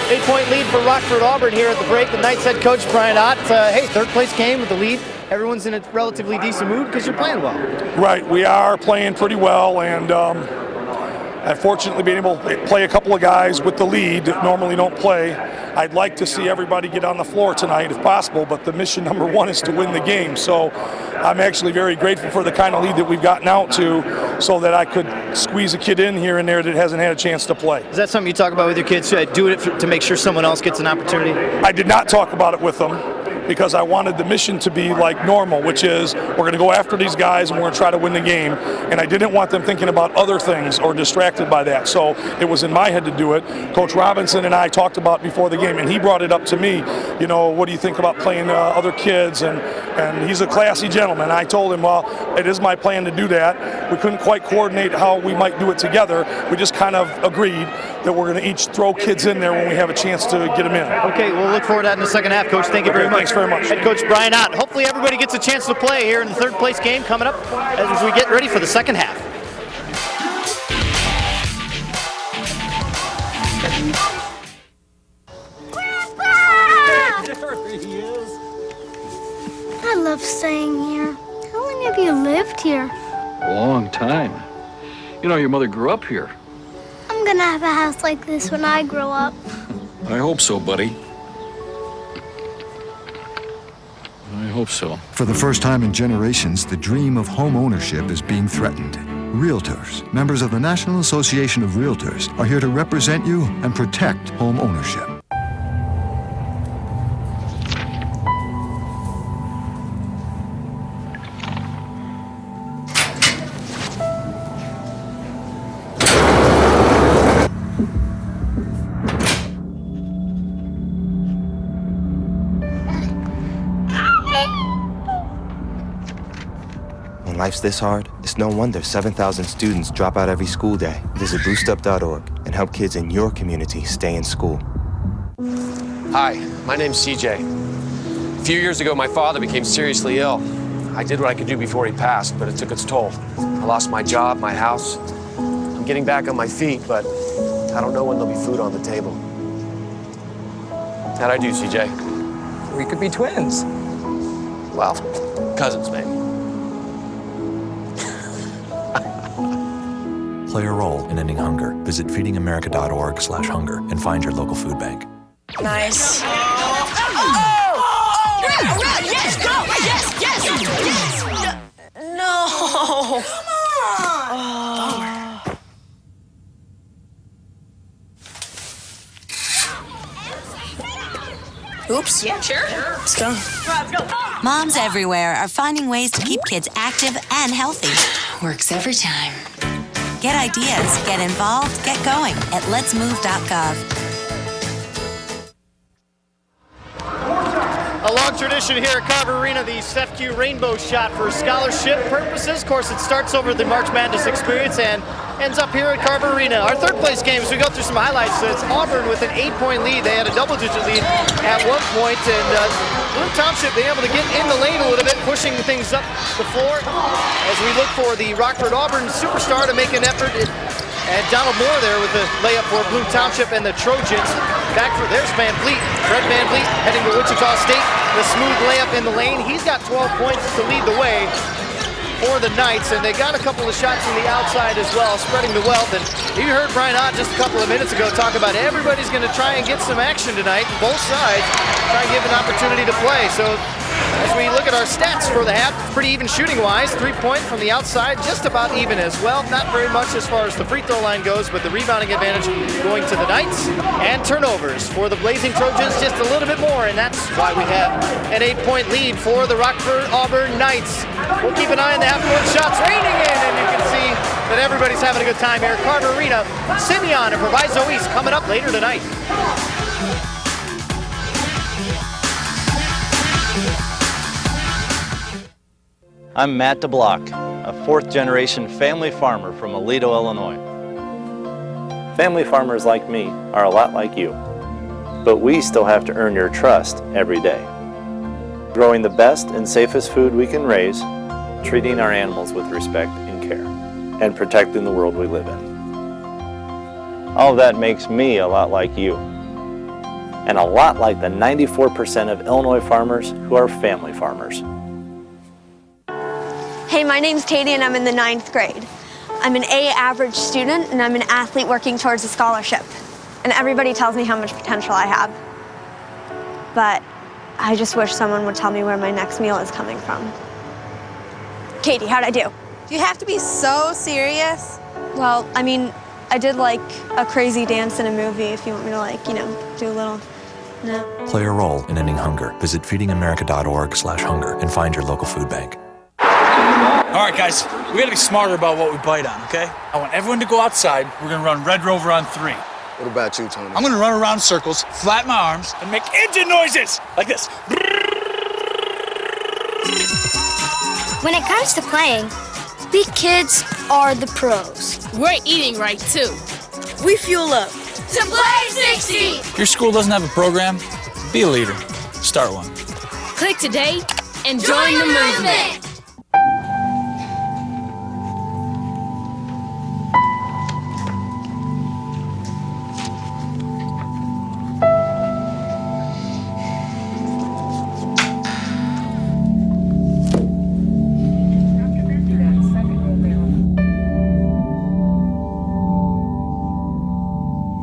8-point lead for Rockford Auburn here at the break. The Knights head coach Brian Ott. Hey, third place game with the lead. Everyone's in a relatively decent mood because you're playing well. Right, we are playing pretty well, and I've fortunately been able to play a couple of guys with the lead that normally don't play. I'd like to see everybody get on the floor tonight if possible, but the mission number one is to win the game. So I'm actually very grateful for the kind of lead that we've gotten out to so that I could squeeze a kid in here and there that hasn't had a chance to play. Is that something you talk about with your kids? Do it to make sure someone else gets an opportunity? I did not talk about it with them, because I wanted the mission to be like normal, which is we're going to go after these guys and we're going to try to win the game. And I didn't want them thinking about other things or distracted by that. So it was in my head to do it. Coach Robinson and I talked about before the game, and he brought it up to me. You know, what do you think about playing other kids? And he's a classy gentleman. I told him, well, it is my plan to do that. We couldn't quite coordinate how we might do it together. We just kind of agreed that we're going to each throw kids in there when we have a chance to get them in. Okay, we'll look forward to that in the second half, Coach. Thank you very much. Thanks very much. Head Coach Brian Ott. Hopefully everybody gets a chance to play here in the third place game coming up as we get ready for the second half. There he is. I love staying here. How long have you lived here? A long time. You know, your mother grew up here. I'm gonna have a house like this when I grow up. I hope so, buddy. I hope so. For the first time in generations, the dream of home ownership is being threatened. Realtors, members of the National Association of Realtors, are here to represent you and protect home ownership. When life's this hard, it's no wonder 7,000 students drop out every school day. Visit boostup.org and help kids in your community stay in school. Hi, my name's CJ. A few years ago, my father became seriously ill. I did what I could do before he passed, but it took its toll. I lost my job, my house. I'm getting back on my feet, but I don't know when there'll be food on the table. How'd I do, CJ? We could be twins. Well, cousins, maybe. Play a role in ending hunger. Visit feedingamerica.org/hunger and find your local food bank. Nice. Oh! Yes, go! Yes, yes, yes! No! Come on! Oops. Yeah, sure. Let's go. Moms everywhere are finding ways to keep kids active and healthy. Works every time. Get ideas, get involved, get going at letsmove.gov. A long tradition here at Carver Arena, the SEFQ Rainbow Shot for scholarship purposes. Of course, it starts over the March Madness experience and ends up here at Carver Arena. Our third place game, as we go through some highlights, it's Auburn with an 8-point lead. They had a double-digit lead at one point, and Bloom Township being able to get in the lane a little bit, pushing things up the floor as we look for the Rockford Auburn superstar to make an effort. And Donald Moore there with the layup for Bloom Township and the Trojans. Back for, there's Van Vliet. Fred Van Vliet heading to Wichita State. The smooth layup in the lane. He's got 12 points to lead the way. for the Knights, and they got a couple of shots from the outside as well, spreading the wealth. And you heard Brian Ott just a couple of minutes ago talk about everybody's going to try and get some action tonight, and both sides try and give an opportunity to play. So as we look at our stats for the half, pretty even shooting-wise. 3-point from the outside, just about even as well. Not very much as far as the free throw line goes, but the rebounding advantage going to the Knights. And turnovers for the Blazing Trojans, just a little bit more, and that's why we have an 8-point lead for the Rockford Auburn Knights. We'll keep an eye on the half-court shots raining in, and you can see that everybody's having a good time here at Carver Arena. Simeon and Proviso East coming up later tonight. I'm Matt DeBlock, a fourth-generation family farmer from Aledo, Illinois. Family farmers like me are a lot like you, but we still have to earn your trust every day. Growing the best and safest food we can raise, treating our animals with respect and care, and protecting the world we live in. All of that makes me a lot like you, and a lot like the 94% of Illinois farmers who are family farmers. Hey, my name's Katie and I'm in the 9th grade. I'm an A average student and I'm an athlete working towards a scholarship. And everybody tells me how much potential I have. But I just wish someone would tell me where my next meal is coming from. Katie, how'd I do? Do you have to be so serious? Well, I mean, I did like a crazy dance in a movie if you want me to like, you know, do a little, no. Play a role in ending hunger. Visit feedingamerica.org/hunger and find your local food bank. All right, guys, we gotta be smarter about what we bite on, okay? I want everyone to go outside. We're gonna run Red Rover on 3. What about you, Tony? I'm gonna run around in circles, flatten my arms, and make engine noises like this. When it comes to playing, we kids are the pros. We're eating right, too. We fuel up. To play 60! If your school doesn't have a program, be a leader. Start one. Click today and join the movement.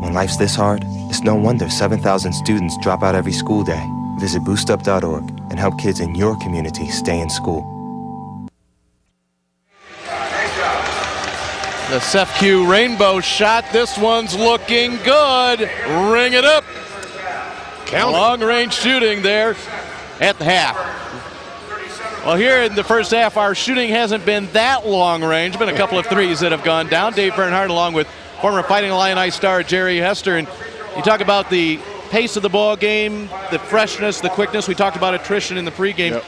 When life's this hard, it's no wonder 7,000 students drop out every school day. Visit boostup.org and help kids in your community stay in school. The SEFQ rainbow shot. This one's looking good. Ring it up. Long-range shooting there at the half. Well, here in the first half, our shooting hasn't been that long-range. Been a couple of threes that have gone down. Dave Bernhardt along with former Fighting Illini star Jerry Hester. And you talk about the pace of the ball game, the freshness, the quickness. We talked about attrition in the pregame. Yep.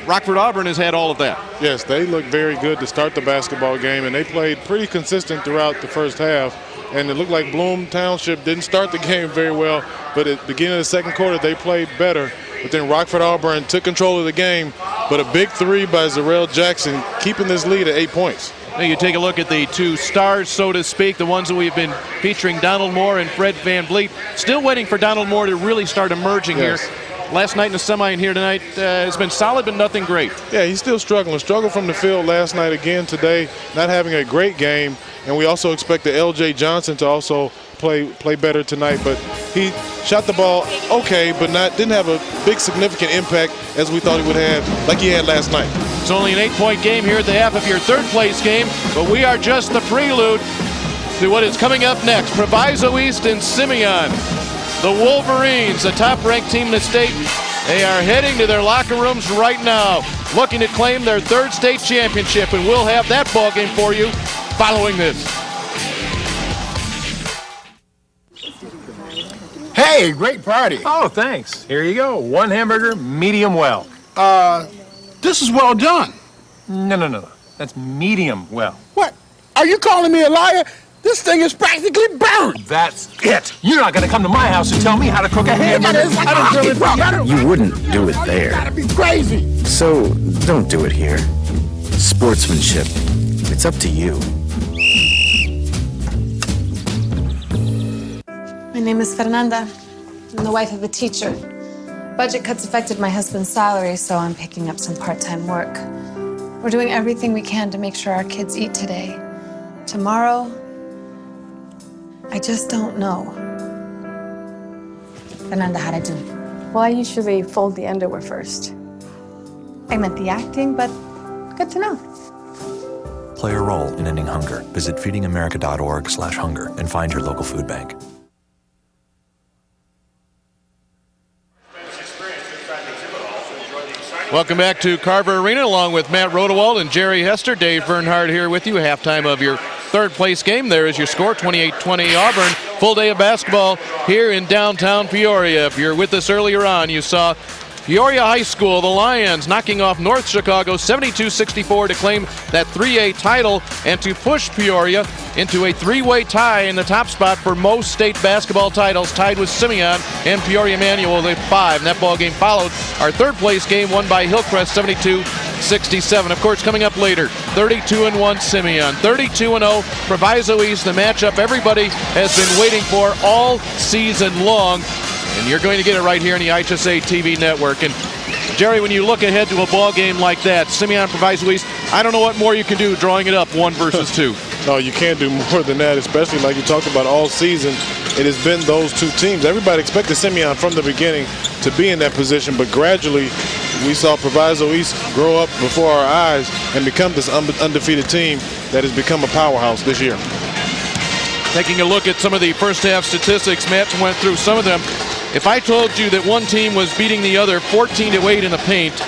Rockford Auburn has had all of that. Yes, they looked very good to start the basketball game, and they played pretty consistent throughout the first half. And it looked like Bloom Township didn't start the game very well, but at the beginning of the second quarter, they played better. But then Rockford Auburn took control of the game, but a big three by Zarrell Jackson, keeping this lead at 8 points. Now you take a look at the two stars, so to speak, the ones that we've been featuring, Donald Moore and Fred Van Vliet. Still waiting for Donald Moore to really start emerging here. Last night in the semi and here tonight has been solid, but nothing great. Yeah, he's still struggling. Struggled from the field last night again today, not having a great game. And we also expect the L.J. Johnson to also play better tonight. But he shot the ball okay, but didn't have a big significant impact as we thought he would have, like he had last night. It's only an 8-point game here at the half of your third place game, but we are just the prelude to what is coming up next. Proviso East and Simeon. The Wolverines, the top-ranked team in the state, they are heading to their locker rooms right now, looking to claim their third state championship, and we'll have that ball game for you following this. Hey, great party. Oh, thanks. Here you go. 1 hamburger, medium well. This is well done. No. That's medium well. What? Are you calling me a liar? This thing is practically burned. That's it. You're not going to come to my house and tell me how to cook a hamburger. You wouldn't do it there. Gotta be crazy. So don't do it here. Sportsmanship. It's up to you. My name is Fernanda. I'm the wife of a teacher. Budget cuts affected my husband's salary, so I'm picking up some part-time work. We're doing everything we can to make sure our kids eat today. Tomorrow, I just don't know. Fernanda, how'd I do? Well, I usually fold the underwear first. I meant the acting, but good to know. Play a role in ending hunger. Visit feedingamerica.org/hunger and find your local food bank. Welcome back to Carver Arena along with Matt Rodewald and Jerry Hester. Dave Bernhardt here with you. Halftime of your third place game. There is your score, 28-20 Auburn. Full day of basketball here in downtown Peoria. If you're with us earlier on, you saw Peoria High School, the Lions, knocking off North Chicago 72-64 to claim that 3A title and to push Peoria into a three-way tie in the top spot for most state basketball titles, tied with Simeon and Peoria Manual at 5. And that ball game followed our third place game won by Hillcrest 72-67. Of course, coming up later, 32-1 Simeon, 32-0 Proviso East, the matchup everybody has been waiting for all season long. And you're going to get it right here on the IHSA TV network. And Jerry, when you look ahead to a ball game like that, Simeon Proviso East, I don't know what more you can do drawing it up 1 versus 2. No, you can't do more than that, especially like you talked about all season. It has been those two teams. Everybody expected Simeon from the beginning to be in that position, but gradually we saw Proviso East grow up before our eyes and become this undefeated team that has become a powerhouse this year. Taking a look at some of the first half statistics, Matt went through some of them. If I told you that one team was beating the other 14-8 in the paint,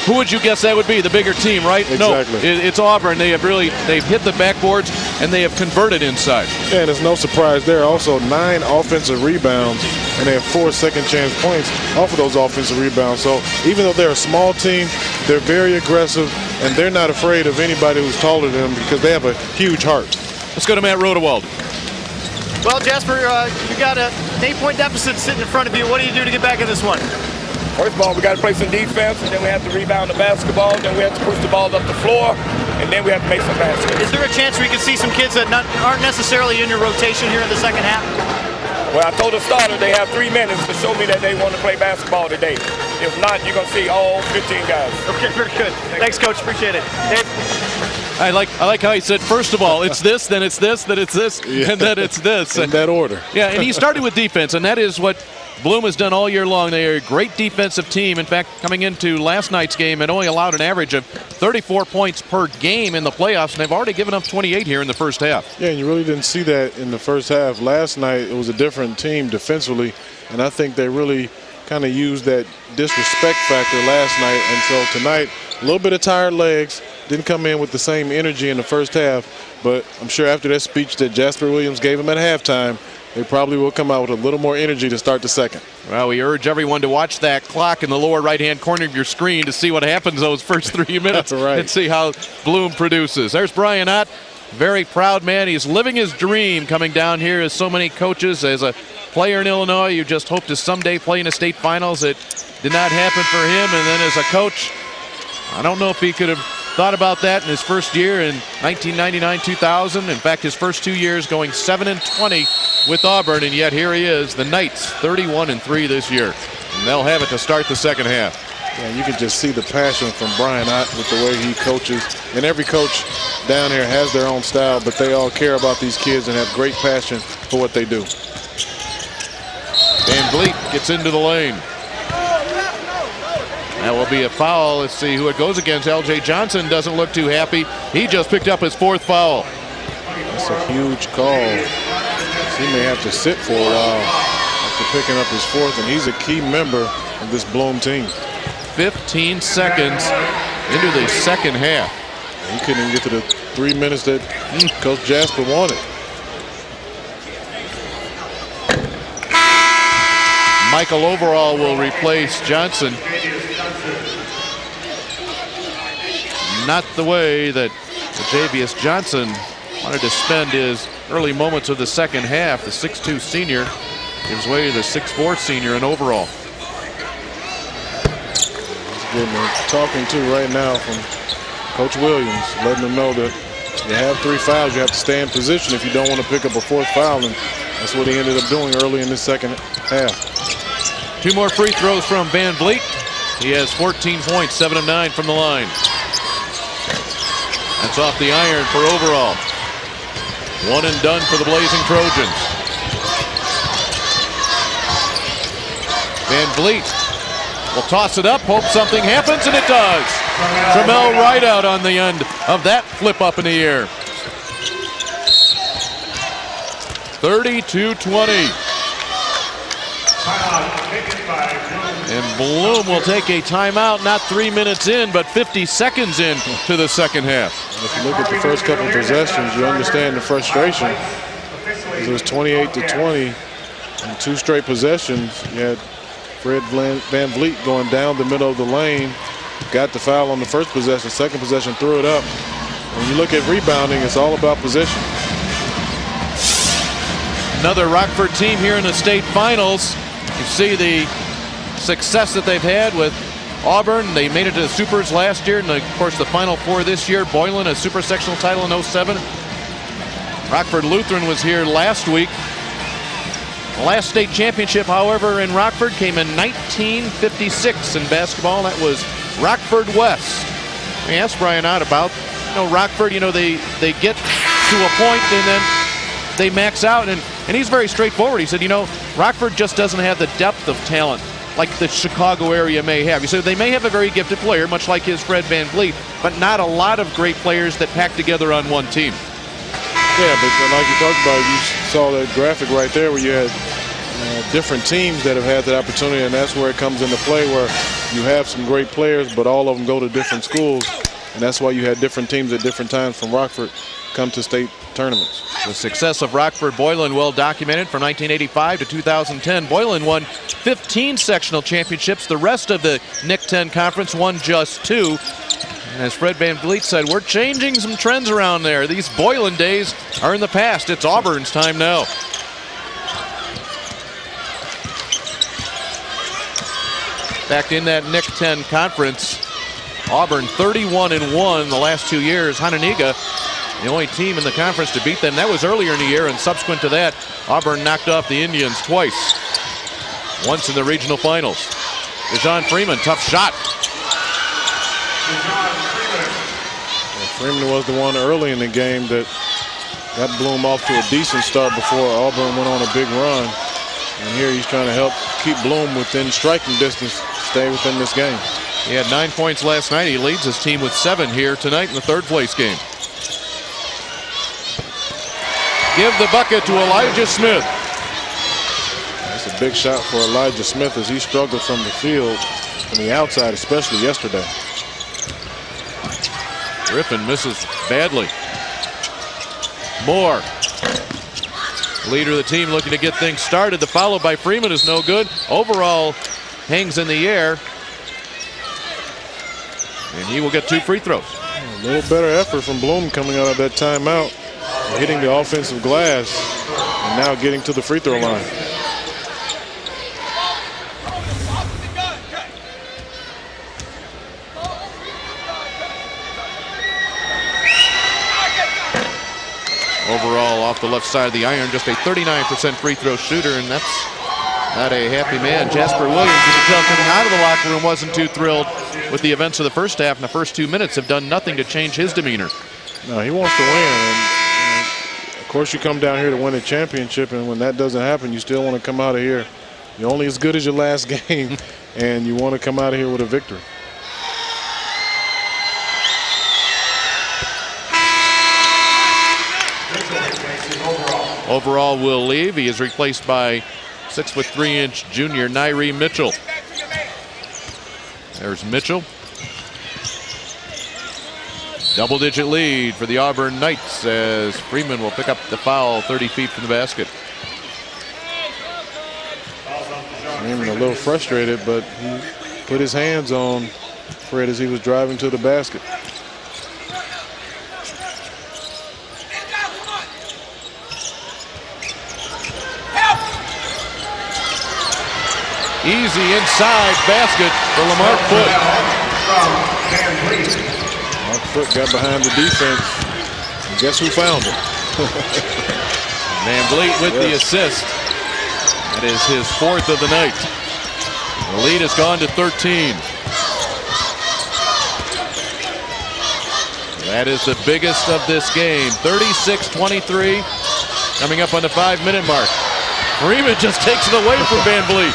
who would you guess that would be? The bigger team, right? Exactly. No, it's Auburn. They've hit the backboards and they have converted inside. Yeah, and it's no surprise there. Also 9 offensive rebounds, and they have 4 second chance points off of those offensive rebounds. So even though they're a small team, they're very aggressive, and they're not afraid of anybody who's taller than them because they have a huge heart. Let's go to Matt Rodewald. Well, Jasper, you got an 8-point deficit sitting in front of you. What do you do to get back in this one? First of all, we got to play some defense, and then we have to rebound the basketball, then we have to push the ball up the floor, and then we have to make some baskets. Is there a chance we can see some kids that aren't necessarily in your rotation here in the second half? Well, I told the starter they have 3 minutes to show me that they want to play basketball today. If not, you're going to see all 15 guys. Okay, very good. Thanks, Coach. Appreciate it. Dave? I like how he said, first of all, it's this, then it's this, then it's this, and then it's this. In that order. Yeah, and he started with defense, and that is what Bloom has done all year long. They are a great defensive team. In fact, coming into last night's game, it only allowed an average of 34 points per game in the playoffs, and they've already given up 28 here in the first half. Yeah, and you really didn't see that in the first half. Last night, it was a different team defensively, and I think they really kind of used that disrespect factor last night. And so tonight, a little bit of tired legs, didn't come in with the same energy in the first half, but I'm sure after that speech that Jasper Williams gave him at halftime, they probably will come out with a little more energy to start the second. Well, we urge everyone to watch that clock in the lower right-hand corner of your screen to see what happens those first 3 minutes. That's right. And see how Bloom produces. There's Brian Ott, very proud man. He's living his dream coming down here as so many coaches. As a player in Illinois, you just hope to someday play in the state finals. It did not happen for him. And then as a coach, I don't know if he could have thought about that in his first year in 1999-2000. In fact, his first 2 years going 7-20 with Auburn, and yet here he is, the Knights 31-3 this year. And they'll have it to start the second half. Yeah, you can just see the passion from Brian Ott with the way he coaches. And every coach down here has their own style, but they all care about these kids and have great passion for what they do. Van Vliet gets into the lane. That will be a foul. Let's see who it goes against. L.J. Johnson doesn't look too happy. He just picked up his 4th foul. That's a huge call. He may have to sit for a while after picking up his 4th, and he's a key member of this Bloom team. 15 seconds into the second half. He couldn't even get to the 3 minutes that Coach Jasper wanted. Michael Overall will replace Johnson. Not the way that Javius Johnson wanted to spend his early moments of the second half. The 6'2 senior gives way to the 6'4 senior in Overall. He's getting talking to right now from Coach Williams, letting them know that you have 3 fouls. You have to stay in position if you don't want to pick up a 4th foul, and that's what he ended up doing early in the second half. 2 more free throws from Van Vliet. He has 14 points, 7 of 9 from the line. That's off the iron for overall. One and done for the Blazing Trojans. Van Vliet will toss it up, hope something happens, and it does. Trammell right out on the end of that flip up in the air. 32-20. And Bloom will take a timeout, not 3 minutes in, but 50 seconds in to the second half. If you look at the first couple possessions, you understand the frustration. It was 28-20 in 2 straight possessions. You had Fred Van Vliet going down the middle of the lane, got the foul on the first possession, second possession, threw it up. When you look at rebounding, it's all about position. Another Rockford team here in the state finals. You see the success that they've had with Auburn. They made it to the Supers last year, and of course the Final Four this year. Boylan, a Super Sectional title in 07. Rockford Lutheran was here last week. The last state championship, however, in Rockford came in 1956 in basketball. That was Rockford West. I asked Brian out about, Rockford, they get to a point and then they max out, and he's very straightforward. He said, Rockford just doesn't have the depth of talent like the Chicago area may have. He said they may have a very gifted player, much like his Fred Van Vliet, but not a lot of great players that pack together on one team. Yeah, but like you talked about, you saw that graphic right there where you had different teams that have had that opportunity, and that's where it comes into play, where you have some great players, but all of them go to different schools, and that's why you had different teams at different times from Rockford come to state tournaments. The success of Rockford Boylan well documented from 1985 to 2010. Boylan won 15 sectional championships. The rest of the NIC 10 conference won just 2. And as Fred Van Vliet said, we're changing some trends around there. These Boylan days are in the past. It's Auburn's time now. Back in that NIC 10 conference, Auburn 31-1 the last 2 years. Hononegah, the only team in the conference to beat them. That was earlier in the year, and subsequent to that, Auburn knocked off the Indians twice. Once in the regional finals. DeJohn Freeman, tough shot. Freeman was the one early in the game that got Bloom off to a decent start before Auburn went on a big run. And here he's trying to help keep Bloom within striking distance, stay within this game. He had 9 points last night. He leads his team with 7 here tonight in the third place game. Give the bucket to Elijah Smith. That's a big shot for Elijah Smith as he struggled from the field, from the outside, especially yesterday. Griffin misses badly. Moore, leader of the team, looking to get things started. The follow by Freeman is no good. Overall hangs in the air. And he will get 2 free throws. A little better effort from Bloom coming out of that timeout, hitting the offensive glass, and now getting to the free throw line. Overall, off the left side of the iron, just a 39% free throw shooter, and that's not a happy man. Jasper Williams, you can tell, coming out of the locker room, wasn't too thrilled with the events of the first half, and the first 2 minutes have done nothing to change his demeanor. No, he wants to win, and of course you come down here to win a championship, and when that doesn't happen, you still want to come out of here. You're only as good as your last game, and you want to come out of here with a victory. Overall will leave. He is replaced by 6'3" junior Nyree Mitchell. There's Mitchell. Double-digit lead for the Auburn Knights as Freeman will pick up the foul 30 feet from the basket. Freeman a little frustrated, but he put his hands on Fred as he was driving to the basket. Easy inside basket for Lamar Foote. Lamar Foote got behind the defense. And guess who found him? Van Vliet with the assist. That is his 4th of the night. The lead has gone to 13. That is the biggest of this game. 36-23. Coming up on the 5-minute mark. Freeman just takes it away from Van Vliet.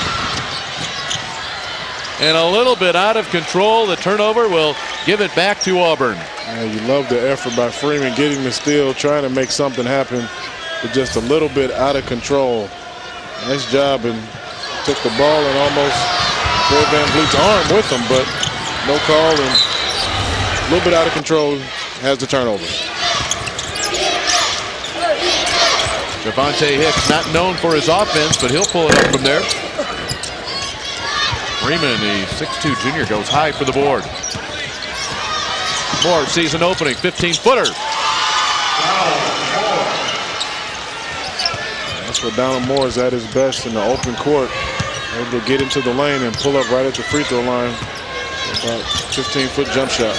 And a little bit out of control. The turnover will give it back to Auburn. Yeah, you love the effort by Freeman getting the steal, trying to make something happen, but just a little bit out of control. Nice job, and took the ball and almost pulled Van Vliet's arm with him, but no call, and a little bit out of control, has the turnover. Javonte Hicks, not known for his offense, but he'll pull it up from there. Freeman, the 6'2 junior, goes high for the board. Moore, season opening, 15-footer. That's where Donald Moore is at his best in the open court. Able to get into the lane and pull up right at the free throw line. About 15-foot jump shot.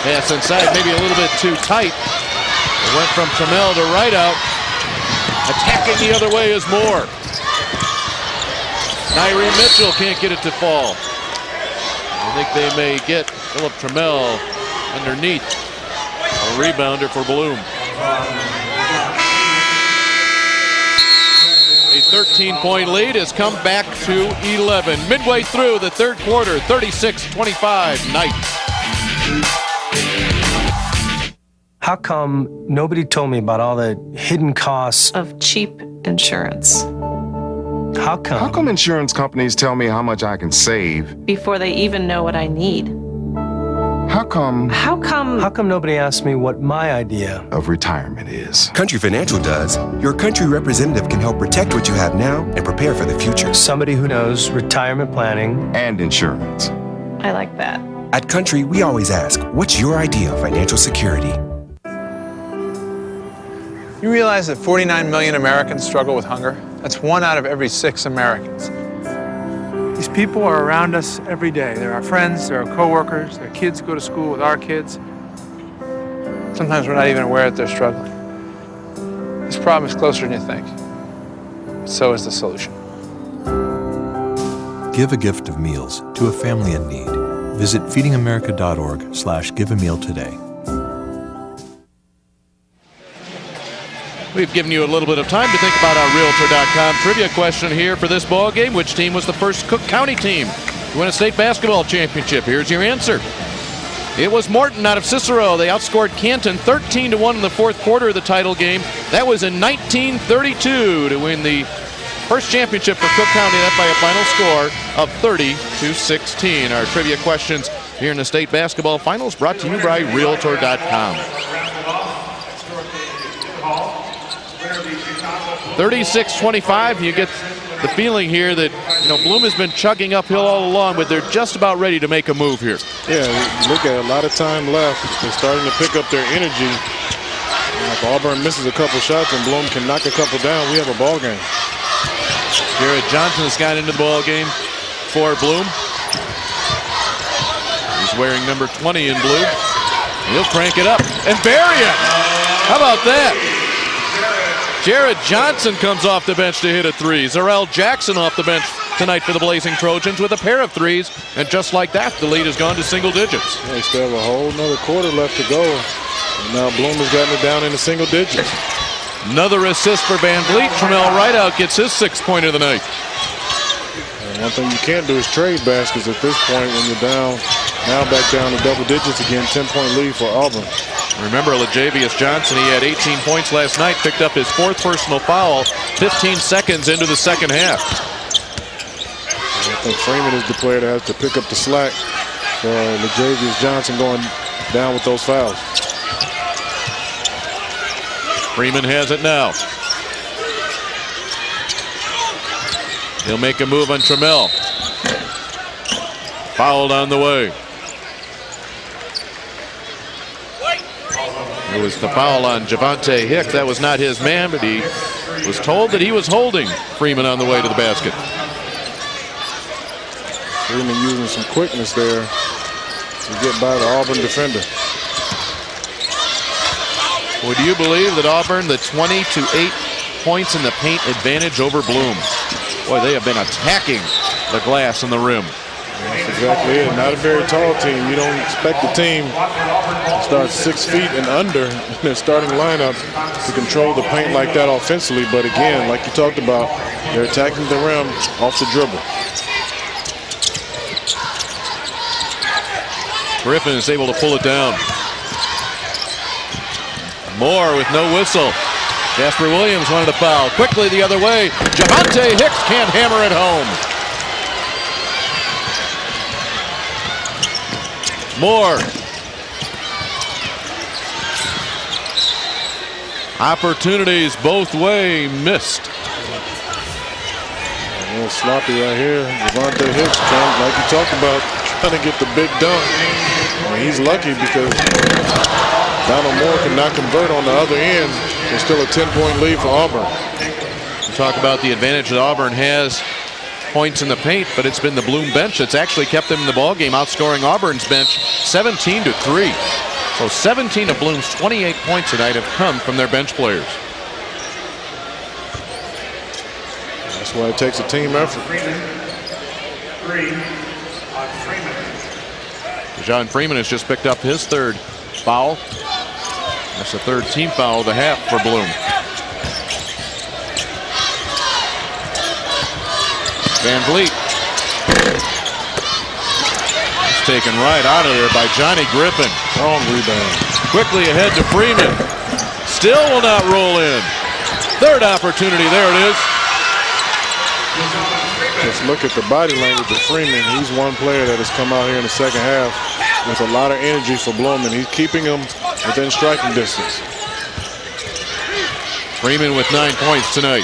Pass inside, maybe a little bit too tight. It went from Trammell to right out. Attacking the other way is Moore. Nyree Mitchell can't get it to fall. I think they may get Philip Trammell underneath. A rebounder for Bloom. A 13-point lead has come back to 11. Midway through the third quarter, 36-25 Knights. How come nobody told me about all the hidden costs of cheap insurance? How come? How come insurance companies tell me how much I can save Before they even know what I need? How come nobody asked me what my idea of retirement is? Country Financial does. Your country representative can help protect what you have now and prepare for the future. Somebody who knows retirement planning and insurance. I like that. At Country, we always ask, what's your idea of financial security? You realize that 49 million Americans struggle with hunger? That's 1 out of every 6 Americans. These people are around us every day. They're our friends, they're our coworkers, their kids go to school with our kids. Sometimes we're not even aware that they're struggling. This problem is closer than you think. So is the solution. Give a gift of meals to a family in need. Visit feedingamerica.org/giveameal today. We've given you a little bit of time to think about our Realtor.com trivia question here for this ball game. Which team was the first Cook County team to win a state basketball championship? Here's your answer. It was Morton out of Cicero. They outscored Canton 13-1 in the fourth quarter of the title game. That was in 1932 to win the first championship for Cook County, that by a final score of 30-16. Our trivia questions here in the state basketball finals brought to you by Realtor.com. 36-25. You get the feeling here that, Bloom has been chugging uphill all along, but they're just about ready to make a move here. Yeah, look at a lot of time left. They're starting to pick up their energy. If Auburn misses a couple shots and Bloom can knock a couple down, we have a ball game. Garrett Johnson has got into the ball game for Bloom. He's wearing number 20 in blue. He'll crank it up and bury it. How about that? Jared Johnson comes off the bench to hit a three. Zarrell Jackson off the bench tonight for the Blazing Trojans with a pair of threes. And just like that, the lead has gone to single digits. Yeah, they still have a whole another quarter left to go. And now Bloom has gotten it down into single digits. Another assist for Van Vliet. Trammell Rideout gets his 6th point of the night. And one thing you can't do is trade baskets at this point when you're down. Now back down to double digits again. 10-point lead for Auburn. Remember LaJavius Johnson, he had 18 points last night, picked up his 4th personal foul 15 seconds into the second half. I think Freeman is the player that has to pick up the slack for LaJavius Johnson going down with those fouls. Freeman has it now. He'll make a move on Trammell. Fouled on the way. It was the foul on Javonte Hicks. That was not his man, but he was told that he was holding Freeman on the way to the basket. Freeman using some quickness there to get by the Auburn defender. Would you believe that Auburn, the 20-8 points in the paint advantage over Bloom? Boy, they have been attacking the glass and the rim. That's exactly it. Not a very tall team. You don't expect the team to start 6 feet and under in their starting lineup to control the paint like that offensively. But again, like you talked about, they're attacking the rim off the dribble. Griffin is able to pull it down. Moore with no whistle. Jasper Williams wanted a foul. Quickly the other way. Javonte Hicks can't hammer it home. Moore. Opportunities both way missed. A little sloppy right here. Javonte Hicks trying, like you talked about, trying to get the big dunk. I mean, he's lucky because Donald Moore could not convert on the other end. There's still a 10-point lead for Auburn. We talk about the advantage that Auburn has points in the paint, but it's been the Bloom bench that's actually kept them in the ballgame, outscoring Auburn's bench 17-3. So 17 of Bloom's 28 points tonight have come from their bench players. That's why it takes a team effort. John Freeman has just picked up his third foul. That's the third team foul of the half for Bloom. Van Vliet. It's taken right out of there by Johnny Griffin. Strong rebound. Quickly ahead to Freeman. Still will not roll in. Third opportunity. There it is. Just look at the body language of Freeman. He's one player that has come out here in the second half with a lot of energy for Bloom, and he's keeping them within striking distance. Freeman with 9 points tonight.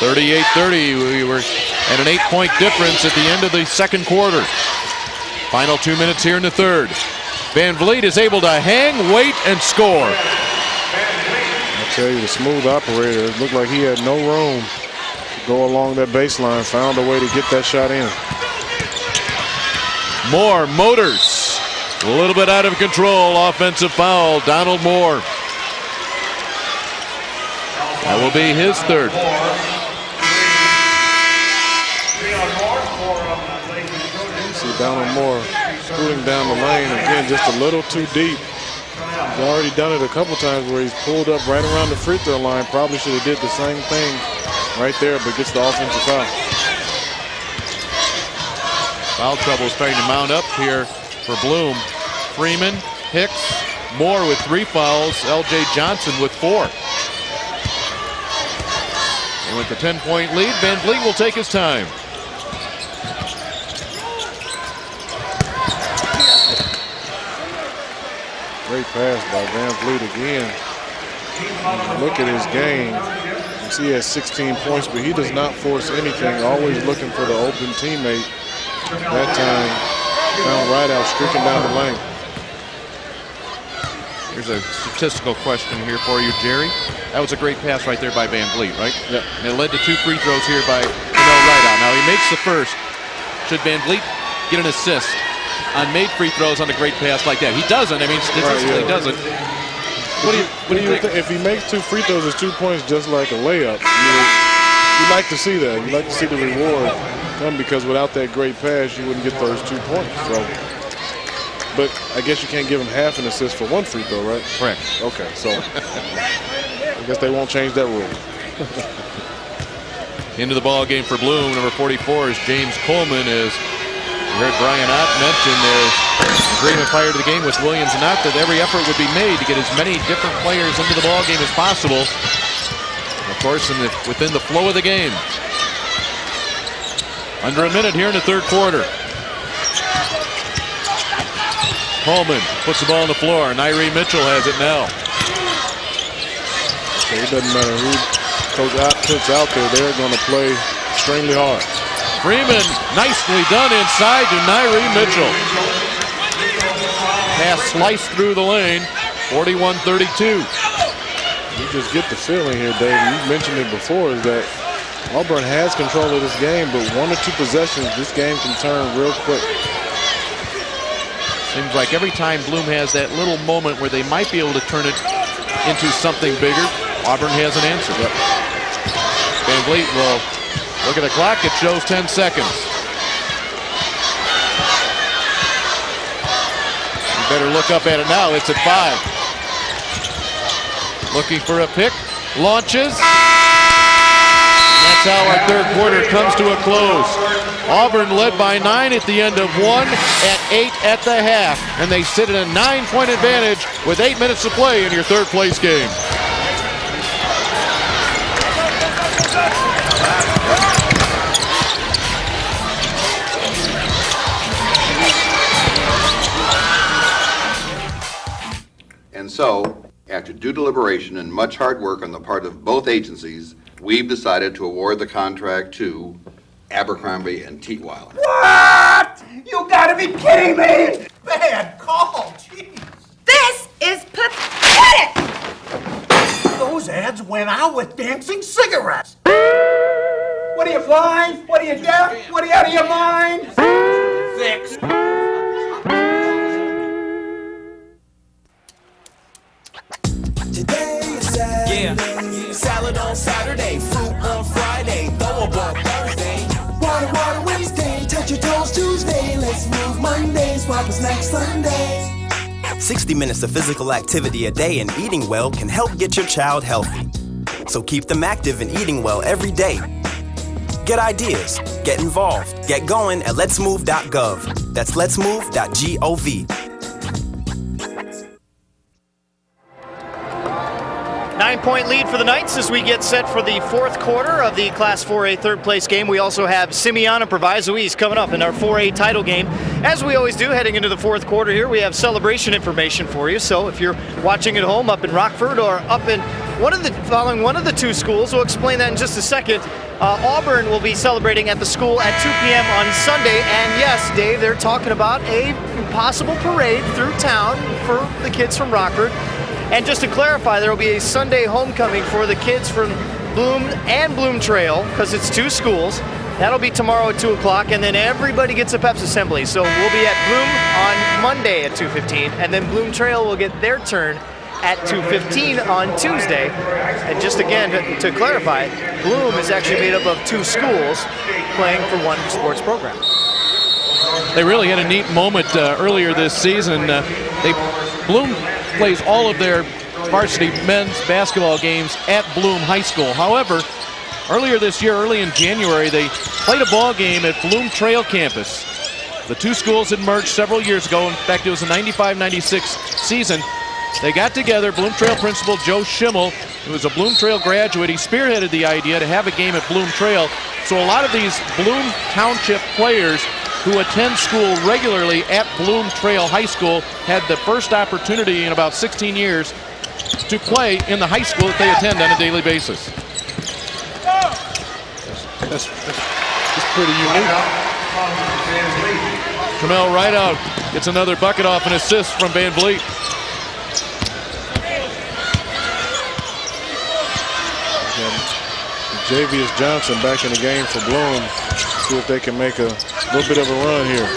38-30. We were at an 8-point difference at the end of the second quarter. Final 2 minutes here in the third. Van Vliet is able to hang, wait, and score. I tell you, the smooth operator, it looked like he had no room to go along that baseline, found a way to get that shot in. Moore motors. A little bit out of control. Offensive foul. Donald Moore. That will be his third. See Donald Moore scooting down the lane again, just a little too deep. He's already done it a couple times where he's pulled up right around the free throw line. Probably should have did the same thing right there, but gets the offensive foul. Foul trouble starting to mount up here for Bloom. Freeman, Hicks, Moore with 3 fouls. L.J. Johnson with 4. And with the 10-point lead, Van Vliet will take his time. Great pass by Van Vliet again. Look at his game. You see he has 16 points, but he does not force anything. Always looking for the open teammate. That time, found right out, streaking down the lane. Here's a statistical question here for you, Jerry. That was a great pass right there by Van Vliet, right? Yep. And it led to 2 free throws here by Rideout. Now he makes the first. Should Van Vliet get an assist on made free throws on a great pass like that? He doesn't. I mean, statistically doesn't. What do you think? If he makes 2 free throws, it's 2 points just like a layup. You like to see that. You like to see the reward come, because without that great pass, you wouldn't get those 2 points. So, but I guess you can't give him half an assist for 1 free throw, right? Correct. Okay, so I guess they won't change that rule. Into the ball game for Bloom, number 44 is James Coleman. As you heard Brian Ott mention, there's agreement prior to the game with Williams and Ott that every effort would be made to get as many different players into the ball game as possible. Of course, within the flow of the game. Under a minute here in the third quarter. Coleman puts the ball on the floor. Nyree Mitchell has it now. Okay, it doesn't matter who Coach Ott puts out there. They're going to play extremely hard. Freeman, nicely done inside to Nyree Mitchell. Pass sliced through the lane. 41-32. You just get the feeling here, Dave. You mentioned it before, is that Auburn has control of this game, but 1 or 2 possessions, this game can turn real quick. Seems like every time Bloom has that little moment where they might be able to turn it into something bigger, Auburn has an answer. Van Vliet will Look at the clock, it shows 10 seconds. You better look up at it now, it's at 5. Looking for a pick, launches. That's how our third quarter comes to a close. Auburn led by 9 at the end of 1, at 8 at the half. And they sit at a 9-point advantage with 8 minutes to play in your third place game. And so, after due deliberation and much hard work on the part of both agencies, we've decided to award the contract to Abercrombie and Teetweiler. What? You gotta be kidding me! Bad call, jeez. This is pathetic! Those ads went out with dancing cigarettes. What are you, blind? What are you, deaf? What are you, out of your mind? Fix. Today is Saturday. Yeah. Salad on Saturday, fruit on Friday, throw a ball Thursday. Water Wednesday, touch your toes Tuesday. Let's move Monday, swap us next Sunday. 60 minutes of physical activity a day and eating well can help get your child healthy. So keep them active and eating well every day. Get ideas, get involved, get going at letsmove.gov. That's letsmove.gov. 9-point lead for the Knights as we get set for the fourth quarter of the Class 4A third place game. We also have Simeon and Proviso East coming up in our 4A title game. As we always do, heading into the fourth quarter here, we have celebration information for you. So if you're watching at home up in Rockford or up in following one of the two schools, we'll explain that in just a second. Auburn will be celebrating at the school at 2 p.m. on Sunday. And yes, Dave, they're talking about a possible parade through town for the kids from Rockford. And just to clarify, there will be a Sunday homecoming for the kids from Bloom and Bloom Trail, because it's two schools. That'll be tomorrow at 2 o'clock, and then everybody gets a Peps Assembly. So we'll be at Bloom on Monday at 2:15, and then Bloom Trail will get their turn at 2:15 on Tuesday. And just again, to clarify, Bloom is actually made up of two schools playing for one sports program. They really had a neat moment earlier this season. Bloom plays all of their varsity men's basketball games at Bloom High School. However, earlier this year, early in January, they played a ball game at Bloom Trail campus. The two schools had merged several years ago. In fact, it was a 95-96 season. They got together. Bloom Trail principal Joe Schimmel, who was a Bloom Trail graduate, he spearheaded the idea to have a game at Bloom Trail. So a lot of these Bloom Township players who attend school regularly at Bloom Trail High School had the first opportunity in about 16 years to play in the high school that they attend on a daily basis. That's pretty unique. Tramel Rideout gets another bucket off an assist from Van Vliet. Javius Johnson back in the game for Bloom. See if they can make a little bit of a run here.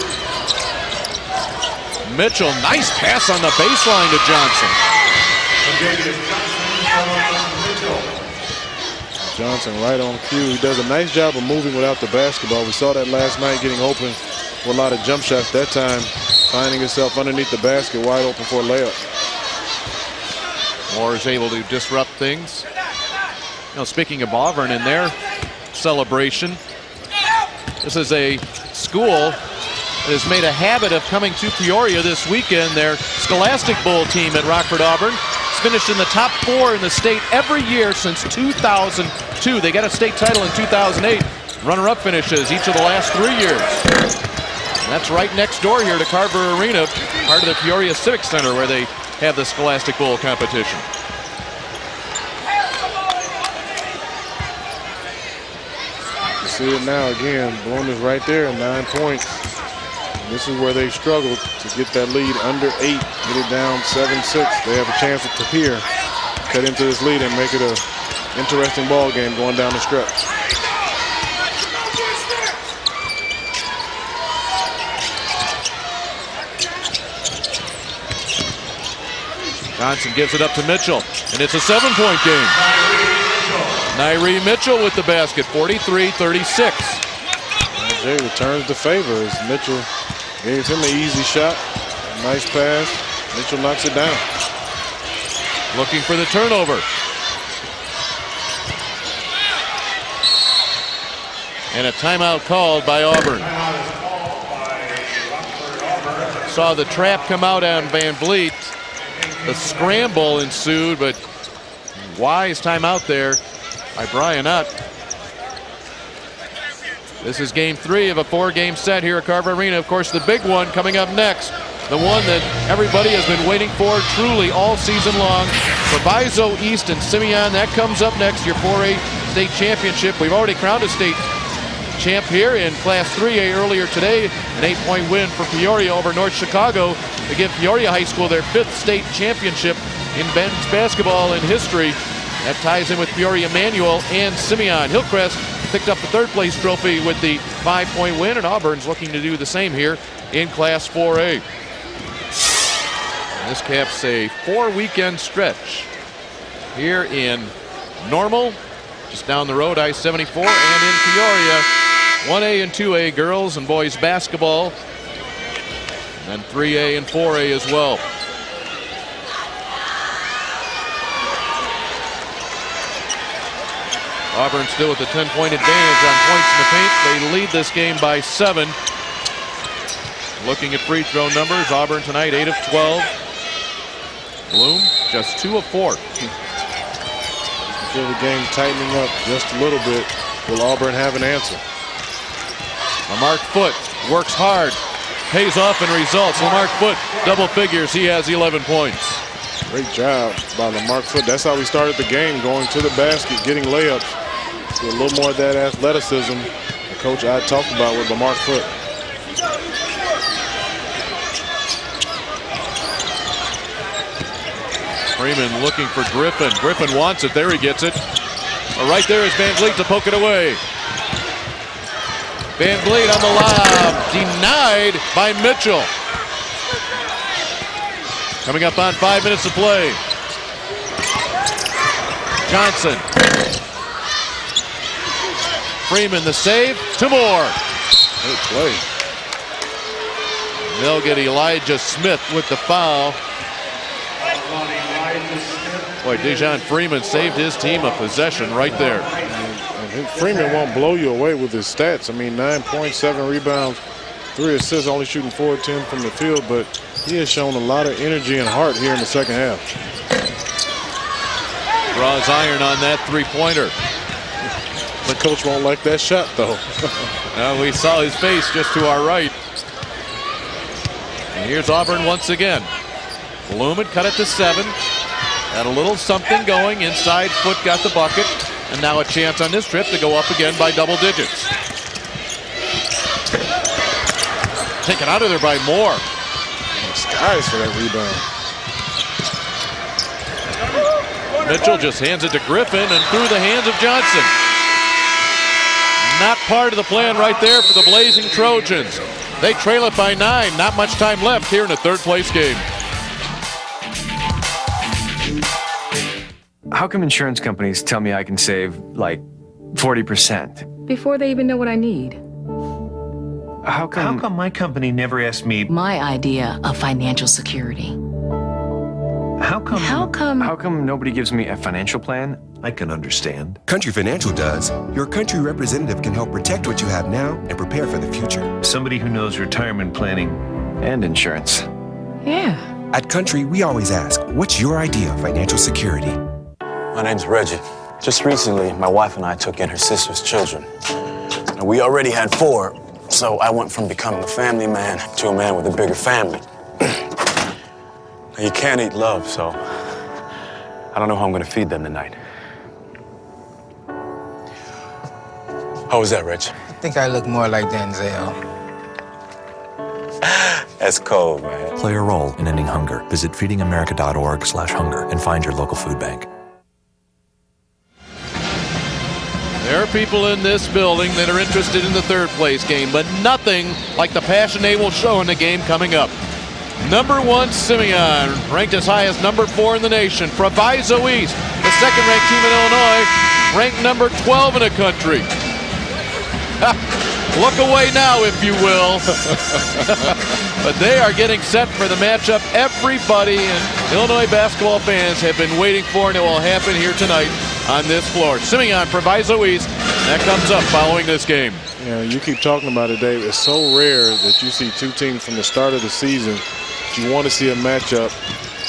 Mitchell, nice pass on the baseline to Johnson. Johnson right on cue. He does a nice job of moving without the basketball. We saw that last night, getting open for a lot of jump shots. That time finding himself underneath the basket, wide open for a layup. Moore is able to disrupt things. You know, speaking of Auburn and their celebration, this is a school that has made a habit of coming to Peoria this weekend. Their Scholastic Bowl team at Rockford Auburn has finished in the top 4 in the state every year since 2002. They got a state title in 2008. Runner-up finishes each of the last 3 years. And that's right next door here to Carver Arena, part of the Peoria Civic Center, where they have the Scholastic Bowl competition. See it now again. Bloom is right there, 9 points. And this is where they struggled to get that lead under 8, get it down 7-6. They have a chance to here, cut into this lead and make it an interesting ball game going down the stretch. Johnson gives it up to Mitchell, and it's a 7-point game. Nyree Mitchell with the basket, 43-36. Jay returns the favor as Mitchell gave him an easy shot. Nice pass. Mitchell knocks it down. Looking for the turnover. And a timeout called by Auburn. Saw the trap come out on Van Vliet. The scramble ensued, but wise timeout there by Brian Utt. This is game 3 of a 4-game set here at Carver Arena. Of course, the big one coming up next. The one that everybody has been waiting for truly all season long. Proviso East and Simeon. That comes up next, your 4A state championship. We've already crowned a state champ here in Class 3A earlier today. An 8-point win for Peoria over North Chicago to give Peoria High School their 5th state championship in men's basketball in history. That ties in with Peoria Manual and Simeon. Hillcrest picked up the 3rd place trophy with the 5-point win, and Auburn's looking to do the same here in Class 4A. And this caps a 4-weekend stretch here in Normal, just down the road, I-74, and in Peoria. 1A and 2A girls and boys basketball, and 3A and 4A as well. Auburn still with a 10-point advantage on points in the paint. They lead this game by 7. Looking at free throw numbers, Auburn tonight 8 of 12. Bloom just 2 of 4. Feel the game tightening up just a little bit. Will Auburn have an answer? Lamarck Foote works hard, pays off in results. Lamarck Foote double figures. He has 11 points. Great job by Lamarck Foote. That's how we started the game, going to the basket, getting layups. So a little more of that athleticism the coach I talked about with Lamarck Foote. Freeman looking for Griffin. Griffin wants it. There he gets it. Right there is Van Vliet to poke it away. Van Vliet on the lob. Denied by Mitchell. Coming up on 5 minutes of play. Johnson. Freeman the save. 2 more. Great play. They'll get Elijah Smith with the foul. Boy, Dejon Freeman saved his team a possession right there. And Freeman won't blow you away with his stats. I mean, 9 points, 7 rebounds, 3 assists, only shooting 4 of 10 from the field, but he has shown a lot of energy and heart here in the second half. Draws iron on that 3-pointer. The coach won't like that shot, though. We saw his face just to our right. And here's Auburn once again. Bloom had cut it to 7. Had a little something going inside. Foote got the bucket. And now a chance on this trip to go up again by double digits. Taken out of there by Moore. Skies for that rebound. Mitchell just hands it to Griffin and through the hands of Johnson. Not part of the plan right there for the Blazing Trojans. They trail it by 9. Not much time left here in the 3rd place game. How come insurance companies tell me I can save like 40%? Before they even know what I need. How come my company never asked me My idea of financial security. How come nobody gives me a financial plan? I can understand. Country Financial does. Your country representative can help protect what you have now and prepare for the future. Somebody who knows retirement planning and insurance. Yeah. At Country, we always ask, what's your idea of financial security? My name's Reggie. Just recently, my wife and I took in her sister's children. Now, we already had 4, so I went from becoming a family man to a man with a bigger family. Now, you can't eat love, so I don't know how I'm gonna feed them tonight. How was that, Rich? I think I look more like Denzel. That's cold, man. Play a role in ending hunger. Visit feedingamerica.org/hunger and find your local food bank. There are people in this building that are interested in the 3rd place game, but nothing like the passion they will show in the game coming up. Number 1, Simeon, ranked as high as number 4 in the nation. Proviso East, the 2nd-ranked team in Illinois, ranked number 12 in the country. Look away now, if you will. But they are getting set for the matchup everybody and Illinois basketball fans have been waiting for, and it will happen here tonight on this floor. Simeon, Proviso East, that comes up following this game. Yeah, you keep talking about it, Dave. It's so rare that you see two teams from the start of the season that you want to see a matchup,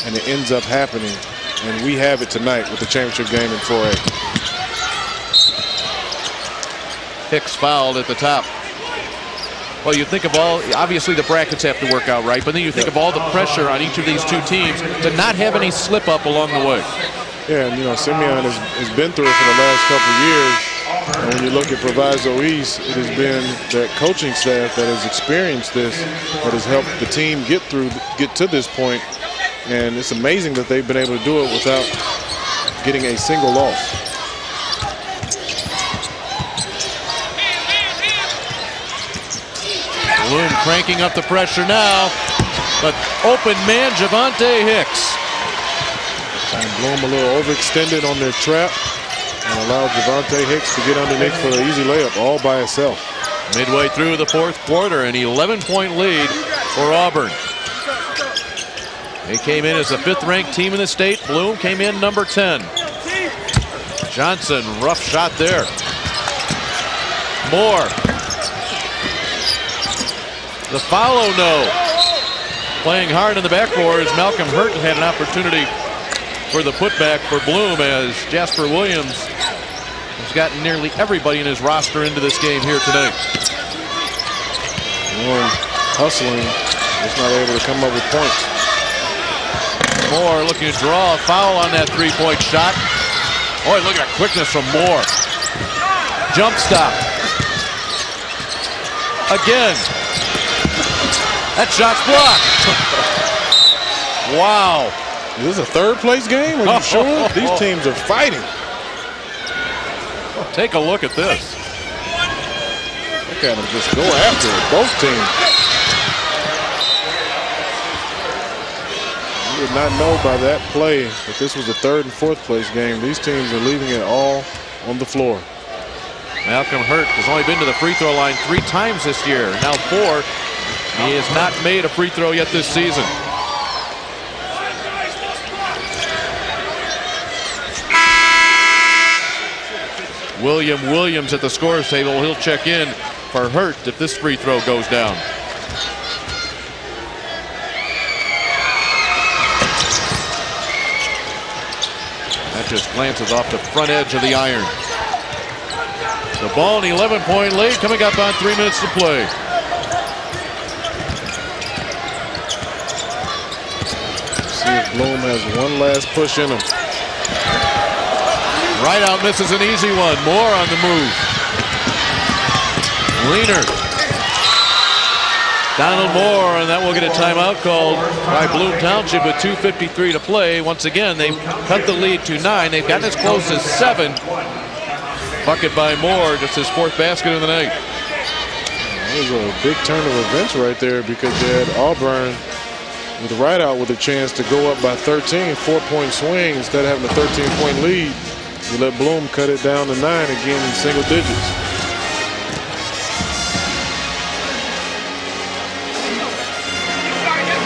and it ends up happening. And we have it tonight with the championship game in 4A. Hicks fouled at the top. Well, you think of all, obviously the brackets have to work out right, but then you think of all the pressure on each of these two teams to not have any slip up along the way. Yeah, and you know, Simeon has been through it for the last couple of years. And when you look at Proviso East, it has been that coaching staff that has experienced this, that has helped the team get to this point. And it's amazing that they've been able to do it without getting a single loss. Bloom cranking up the pressure now, but open man Javante Hicks. And Bloom a little overextended on their trap and allowed Javante Hicks to get underneath for an easy layup all by itself. Midway through the fourth quarter, an 11-point lead for Auburn. They came in as the 5th-ranked team in the state. Bloom came in number 10. Johnson, rough shot there. Moore. The follow no. Playing hard in the backboard as Malcolm Hurt had an opportunity for the putback for Bloom, as Jasper Williams has gotten nearly everybody in his roster into this game here tonight. Bloom hustling, just not able to come up with points. Moore looking to draw a foul on that 3-point shot. Boy, look at the quickness from Moore. Jump stop. Again. That shot's blocked. Wow. Is this a third-place game? Are you sure? These teams are fighting. Take a look at this. Look at them just go after it, both teams. You would not know by that play that this was a 3rd and 4th place game. These teams are leaving it all on the floor. Malcolm Hurt has only been to the free throw line 3 times this year. Now 4. He has not made a free throw yet this season. William Williams at the scores table. He'll check in for Hurt if this free throw goes down. That just glances off the front edge of the iron. The ball, an 11-point lead coming up on 3 minutes to play. See if Bloom has one last push in him. Right out misses an easy one. Moore on the move. Leaner. Donald Moore, and that will get a timeout called by Bloom Township with 2:53 to play. Once again, they've cut the lead to 9. They've gotten as close as 7. Bucket by Moore, just his 4th basket of the night. That was a big turn of events right there, because they had Auburn with the right out with a chance to go up by 13, 4-point swing. Instead of having a 13-point lead, you let Bloom cut it down to 9 again in single digits.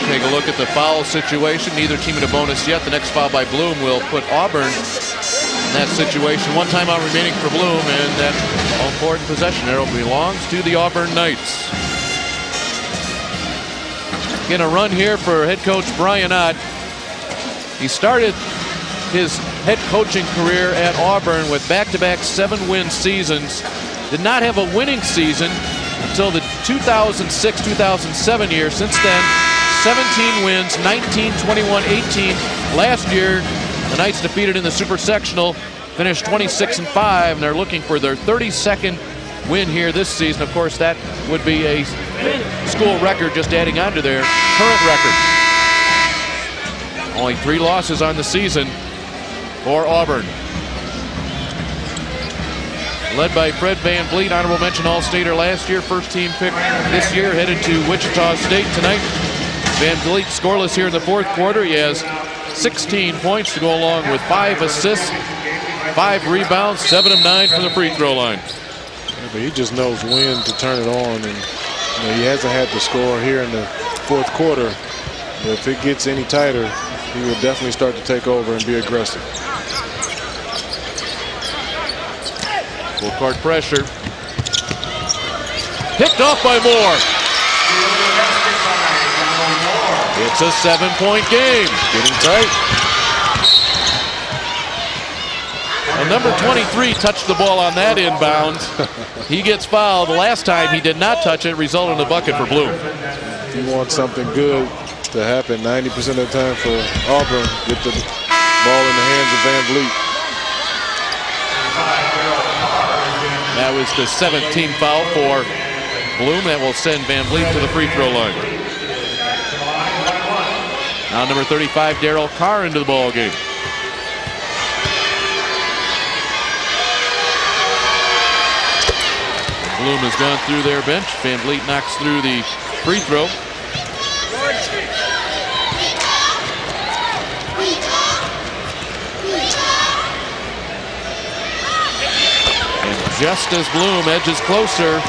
Take a look at the foul situation. Neither team in a bonus yet. The next foul by Bloom will put Auburn in that situation. 1 timeout remaining for Bloom, and that all-important possession arrow belongs to the Auburn Knights. Again, a run here for head coach Brian Ott. He started his head coaching career at Auburn with back-to-back 7-win seasons. Did not have a winning season until the 2006-2007 year. Since then, 17 wins, 19, 21, 18. Last year, the Knights defeated in the Super Sectional, finished 26-5, and they're looking for their 32nd win here this season. Of course, that would be a school record, just adding on to their current record. Only 3 losses on the season for Auburn. Led by Fred Van Vliet, honorable mention All-Stater last year, 1st team pick this year, headed to Wichita State tonight. Van Vliet scoreless here in the 4th quarter. He has 16 points to go along with 5 assists. 5 rebounds, 7 of 9 from the free throw line. Yeah, but he just knows when to turn it on, and he hasn't had to score here in the fourth quarter. But if it gets any tighter, he will definitely start to take over and be aggressive. Full court pressure. Picked off by Moore. It's a 7-point game. Getting tight. Well, number 23 touched the ball on that inbound. He gets fouled. The last time he did not touch it, resulted in a bucket for Bloom. If you want something good to happen 90% of the time for Auburn, get the ball in the hands of Van Vliet. That was the 17th foul for Bloom. That will send Van Vliet to the free throw line. Now number 35, Darryl Carr, into the ball game. Bloom has gone through their bench. Van Vliet knocks through the free throw. And just as Bloom edges closer,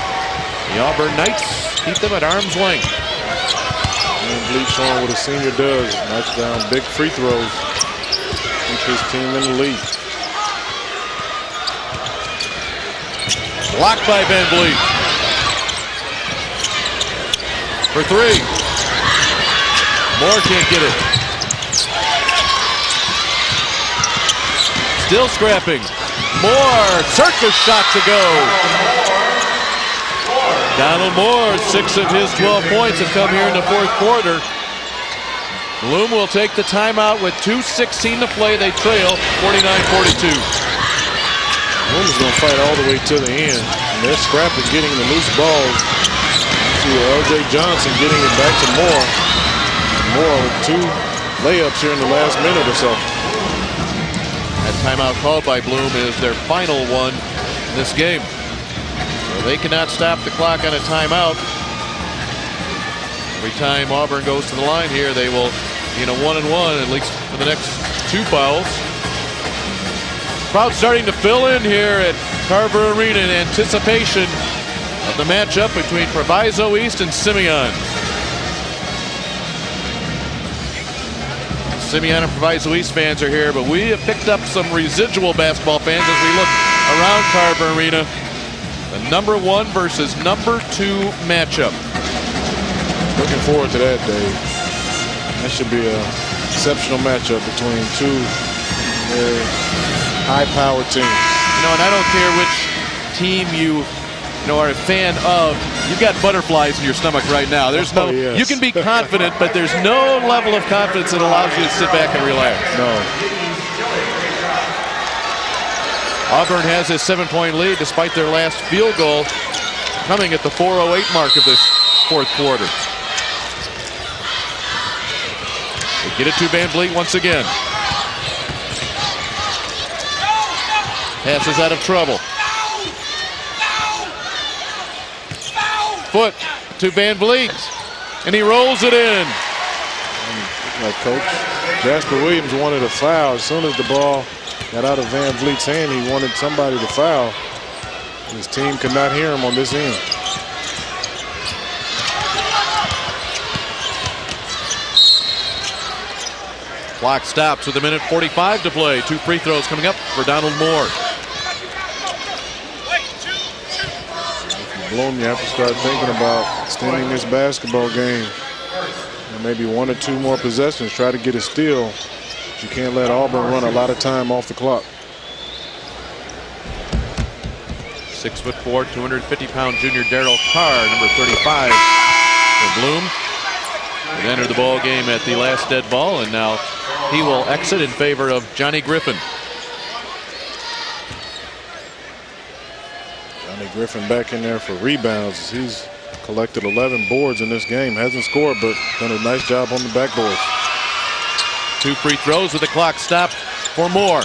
the Auburn Knights keep them at arm's length. Van Vliet showing what a senior does. Knocks down big free throws. Keeps his team in the lead. Blocked by Van Vliet. For 3. Moore can't get it. Still scrapping. Moore, circus shot to go. Donald Moore, 6 of his 12 points have come here in the fourth quarter. Bloom will take the timeout with 2:16 to play. They trail 49-42. Bloom is going to fight all the way to the end. And they're scrapping, getting the loose balls. See L.J. Johnson getting it back to Moore. Moore with 2 layups here in the last minute or so. That timeout called by Bloom is their final one in this game. So they cannot stop the clock on a timeout. Every time Auburn goes to the line here, they will be in a 1-and-1, at least for the next 2 fouls. Crowd starting to fill in here at Carver Arena in anticipation of the matchup between Proviso East and Simeon. Simeon and Proviso East fans are here, but we have picked up some residual basketball fans as we look around Carver Arena. The number 1 versus number 2 matchup. Looking forward to that, Dave. That should be an exceptional matchup between 2 very high-powered teams. You know, and I don't care which team you are a fan of. You've got butterflies in your stomach right now. There's no, yes. You can be confident, but there's no level of confidence that allows you to sit back and relax. No. Auburn has a 7-point lead despite their last field goal coming at the 4:08 mark of this fourth quarter. They get it to Van Vliet once again. Pass is out of trouble. Foot to Van Vliet, and he rolls it in. Like Coach Jasper Williams wanted a foul. As soon as the ball got out of Van Vliet's hand, he wanted somebody to foul. His team could not hear him on this end. Clock stops with 1:45 to play. 2 free throws coming up for Donald Moore. Bloom, you have to start thinking about extending this basketball game. And maybe 1 or 2 more possessions. Try to get a steal. But you can't let Auburn run a lot of time off the clock. 6'4", 250-pound junior Darryl Carr, number 35 for Bloom. He entered the ball game at the last dead ball, and now he will exit in favor of Johnny Griffin. Johnny Griffin back in there for rebounds. He's collected 11 boards in this game. Hasn't scored, but done a nice job on the backboard. 2 free throws with the clock stopped for Moore.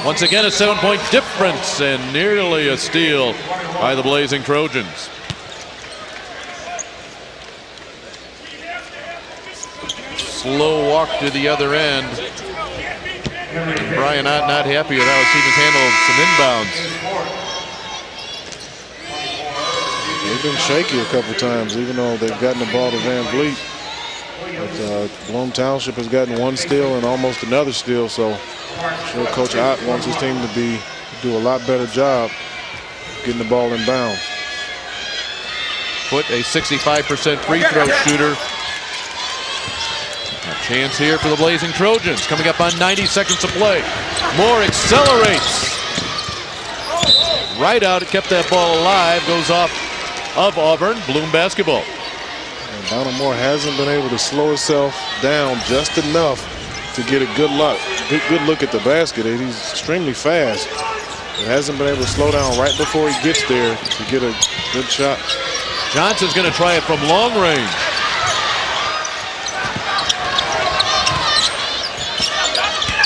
Once again, a 7-point difference and nearly a steal by the Blazing Trojans. Slow walk to the other end. Brian not happy with how his team has handled some inbounds. They've been shaky a couple times, even though they've gotten the ball to Van Vliet. But Bloom Township has gotten one steal and almost another steal, so I'm sure Coach Ott wants his team to do a lot better job getting the ball in bounds. Foote, a 65% free throw shooter. A chance here for the Blazing Trojans, coming up on 90 seconds of play. Moore accelerates. Right out, it kept that ball alive, goes off of Auburn. Bloom basketball. And Donald Moore hasn't been able to slow himself down just enough to get a good look at the basket. He's extremely fast. He hasn't been able to slow down right before he gets there to get a good shot. Johnson's going to try it from long range.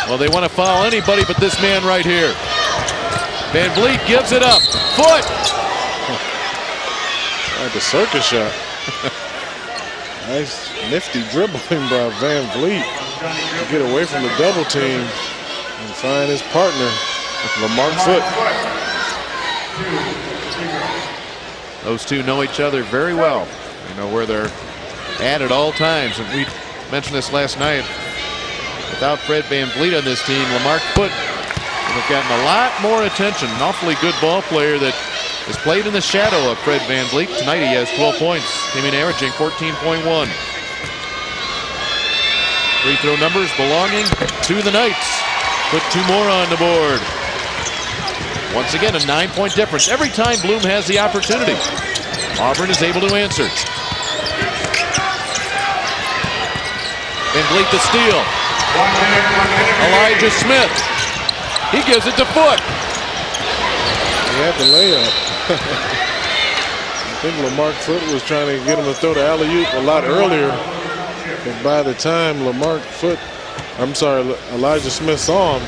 Well, they want to foul anybody but this man right here. Van Vliet gives it up. Foote. Like a circus shot. Nice nifty dribbling by Van Vliet to get away from the double team and find his partner, Lamarck Foote. Those two know each other very well. They know where they're at all times. And we mentioned this last night. Without Fred Van Vliet on this team, Lamarck Foote would have gotten a lot more attention. An awfully good ball player that has played in the shadow of Fred Van Vliet. Tonight he has 12 points. Came in averaging 14.1. Free throw numbers belonging to the Knights. Put two more on the board. Once again, a 9-point difference. Every time Bloom has the opportunity, Auburn is able to answer. Van Vliet the steal. Elijah Smith. He gives it to Foote. He had the layup. I think Lamarck Foote was trying to get him to throw the alley-oop a lot earlier. But by the time Elijah Smith saw him,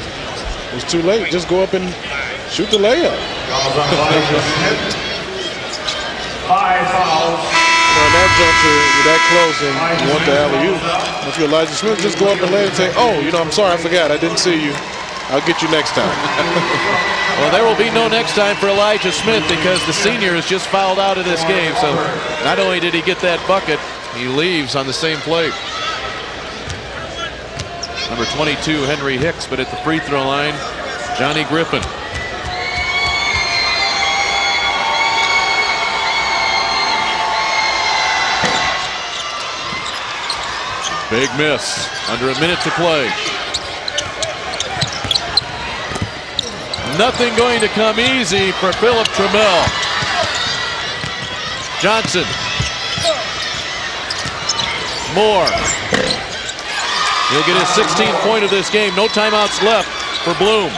it was too late. Just go up and shoot the layup. In that juncture, you're that close and you want the alley-oop. If you're Elijah Smith, just go up and lay and say, oh, I'm sorry, I forgot. I didn't see you. I'll get you next time. Well, there will be no next time for Elijah Smith because the senior is just fouled out of this game. So not only did he get that bucket, he leaves on the same play. Number 22, Henry Hicks, but at the free throw line, Johnny Griffin. Big miss. Under a minute to play. Nothing going to come easy for Philip Trammell. Johnson. Moore. He'll get his 16th point of this game. No timeouts left for Bloom.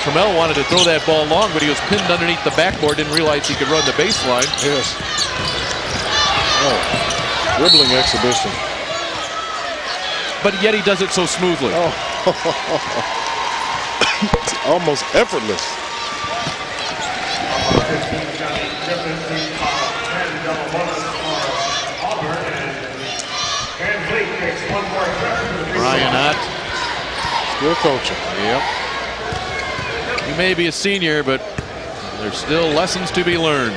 Trammell wanted to throw that ball long, but he was pinned underneath the backboard. Didn't realize he could run the baseline. Yes. Oh, dribbling exhibition. But yet he does it so smoothly. Oh. It's almost effortless. Brian Ott. Good coaching. Yep. He may be a senior, but there's still lessons to be learned.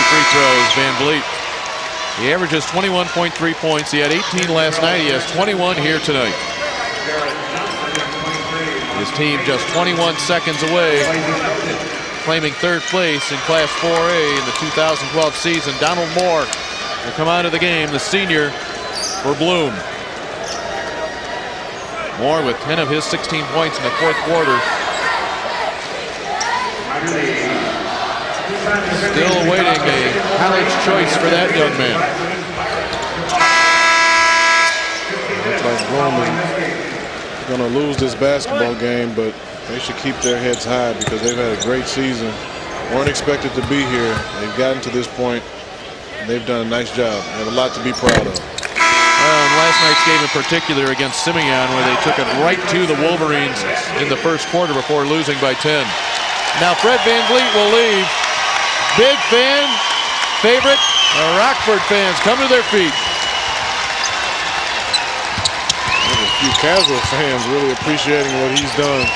Free throws, Van Vliet. He averages 21.3 points. He had 18 last night. He has 21 here tonight. His team just 21 seconds away, claiming third place in Class 4A in the 2012 season. Donald Moore will come out of the game, the senior for Bloom. Moore with 10 of his 16 points in the fourth quarter. Still awaiting a college choice for that young man. Looks like Bloom is going to lose this basketball game, but they should keep their heads high because they've had a great season. Weren't expected to be here. They've gotten to this point, and they've done a nice job. They have a lot to be proud of. Last night's game in particular against Simeon, where they took it right to the Wolverines in the first quarter before losing by 10. Now Fred Van Vliet will leave. Big fan favorite. The Rockford fans come to their feet. There's a few casual fans really appreciating what he's done.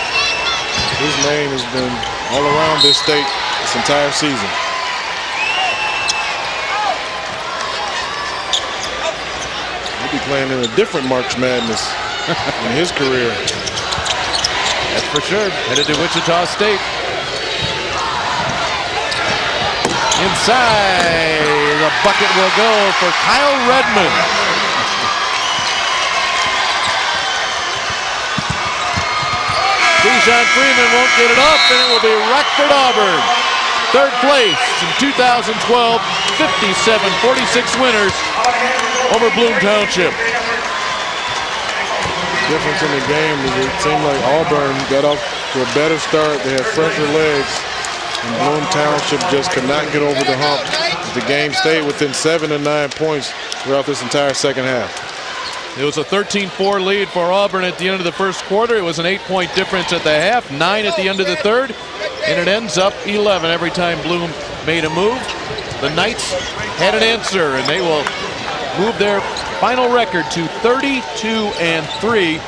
His name has been all around this state this entire season. He'll be playing in a different March Madness in his career. That's for sure. Headed to Wichita State. Inside, the bucket will go for Kyle Redmond. Deshaun Freeman won't get it up, and it will be Rockford Auburn. Third place in 2012, 57-46 winners over Bloom Township. Difference in the game is it seemed like Auburn got off to a better start. They had fresher legs, and Bloom Township just could not get over the hump. The game stayed within 7 and 9 points throughout this entire second half. It was a 13-4 lead for Auburn at the end of the first quarter. It was an 8-point difference at the half, 9 at the end of the third, and it ends up 11 every time Bloom made a move. The Knights had an answer, and they will move their final record to 32-3.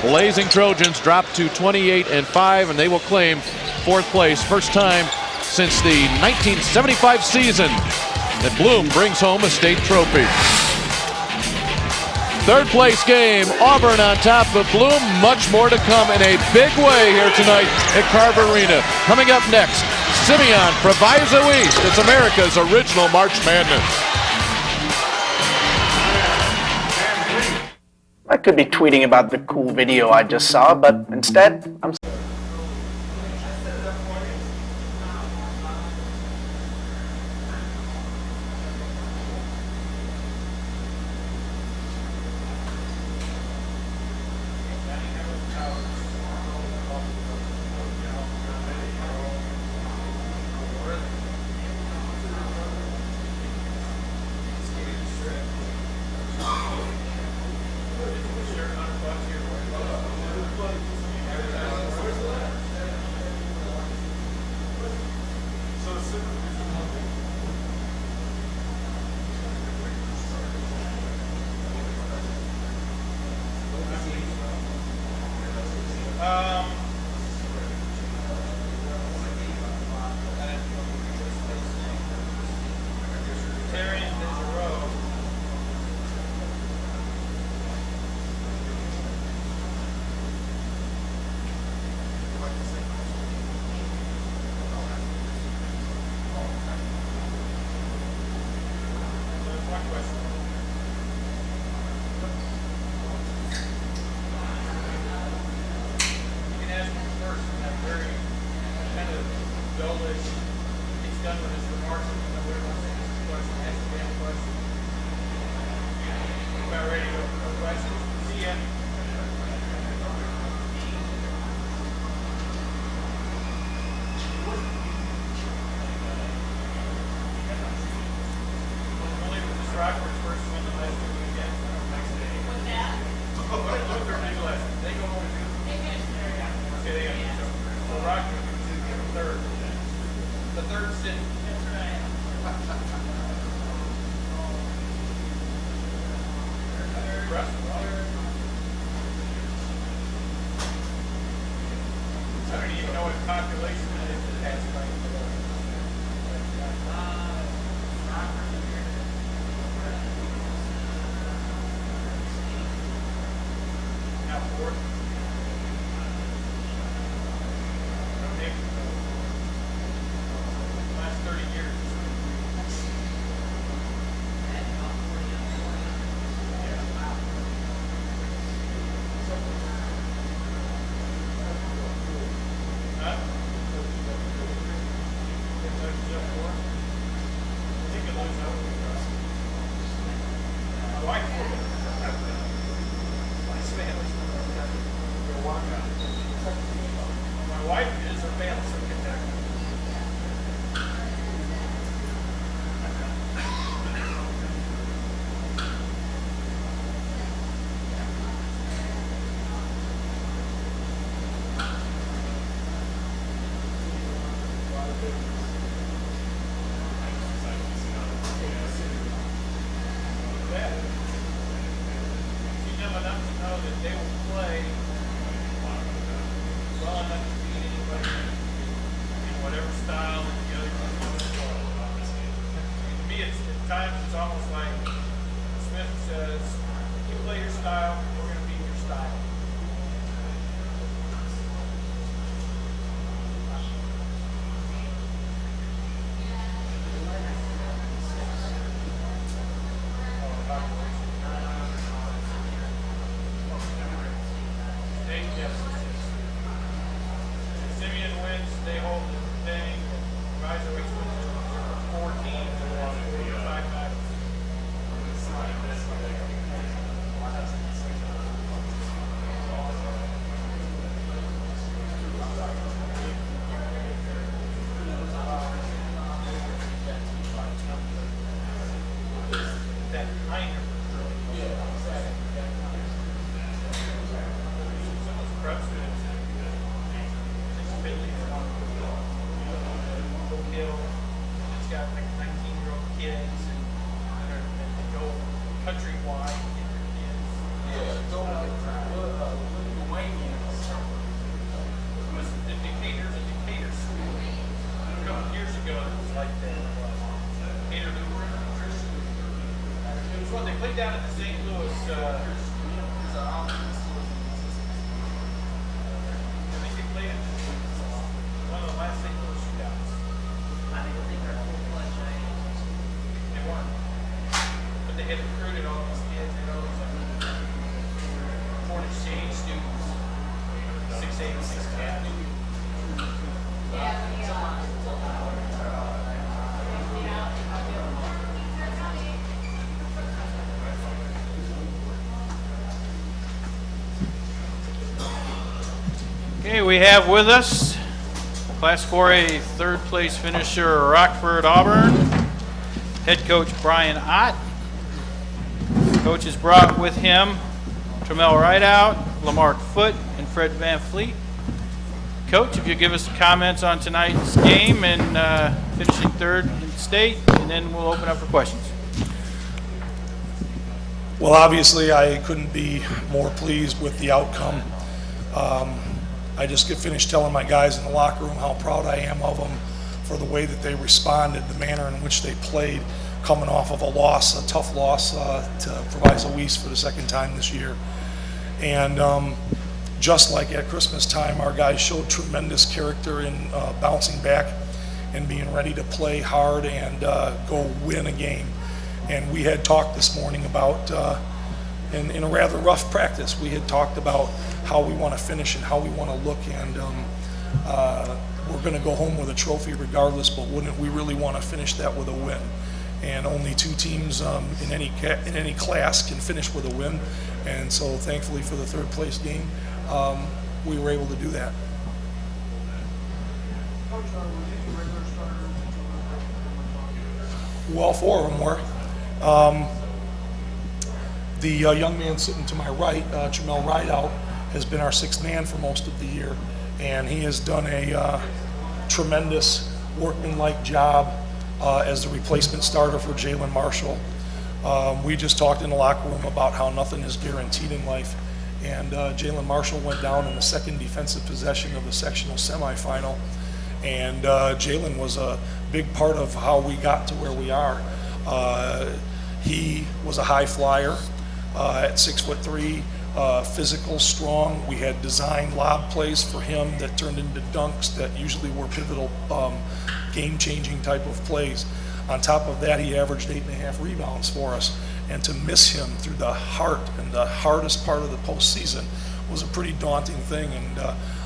Blazing Trojans drop to 28-5, and they will claim fourth place. First time since the 1975 season that Bloom brings home a state trophy. Third place game, Auburn on top of Bloom. Much more to come in a big way here tonight at Carver Arena. Coming up next, Simeon Proviso East. It's America's original March Madness. I could be tweeting about the cool video I just saw, but instead, I'm them enough to know that they will play well enough to beat anybody in whatever style that the other team wants to play. To me, at times it's almost like Smith says, you play your style, we're going to beat your style. Simeon wins, they hold the thing. Rise of Weeks wins 14 to 5 back. That high number. Some of those prep students, it's got like 19-year-old kids and they go countrywide and get their kids. Yeah, go Lithuanians. It was the Decatur school. A couple years ago it was like that. Decatur Lutheran. It was what they played down at the St. Louis. I think they played it one of the last St. Louis shootouts. I think they're full-fledged giants. They weren't. But they had recruited all these kids. They had all these foreign exchange students. 6'8", 6'10". Okay, we have with us Class 4A third place finisher Rockford Auburn, head coach Brian Ott. Coach has brought with him Tramel Rideout, Lamarck Foote, and Fred Van Fleet. Coach, if you give us comments on tonight's game and finishing third in state, and then we'll open up for questions. Well, obviously I couldn't be more pleased with the outcome. I just get finished telling my guys in the locker room how proud I am of them for the way that they responded, the manner in which they played, coming off of a loss, a tough loss to Proviso East for the second time this year. And just like at Christmas time, our guys showed tremendous character in bouncing back and being ready to play hard and go win a game. And we had talked this morning about, in a rather rough practice, we had talked about how we want to finish and how we want to look, and we're going to go home with a trophy regardless, but wouldn't we really want to finish that with a win? And only two teams in any class can finish with a win, and so thankfully for the third place game, we were able to do that. Well, 4 of them were. The young man sitting to my right, Tramel Rideout, has been our 6th man for most of the year, and he has done a tremendous workmanlike job as the replacement starter for Jalen Marshall. We just talked in the locker room about how nothing is guaranteed in life, and Jalen Marshall went down in the second defensive possession of the sectional semifinal, and Jalen was a big part of how we got to where we are. He was a high flyer at 6'3", physical, strong. We had designed lob plays for him that turned into dunks that usually were pivotal, game-changing type of plays. On top of that, he averaged 8.5 rebounds for us. And to miss him through the heart and the hardest part of the postseason was a pretty daunting thing. And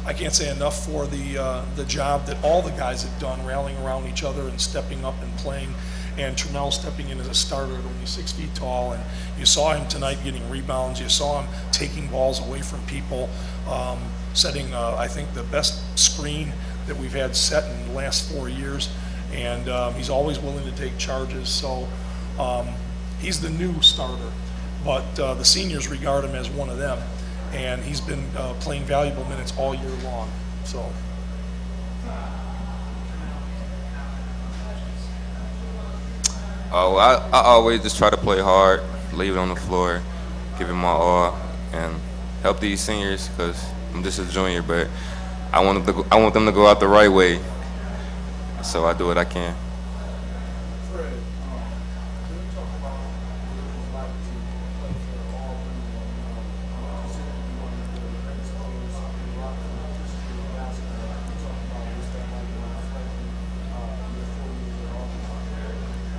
I can't say enough for the job that all the guys have done, rallying around each other and stepping up and playing. And Tramel stepping in as a starter at only 6 feet tall, and you saw him tonight getting rebounds. You saw him taking balls away from people, setting, I think, the best screen that we've had set in the last 4 years, and he's always willing to take charges. So he's the new starter, but the seniors regard him as one of them, and he's been playing valuable minutes all year long. So. Oh, I always just try to play hard, leave it on the floor, give it my all. and help these seniors because I'm just a junior, but I want them to go out the right way, so I do what I can.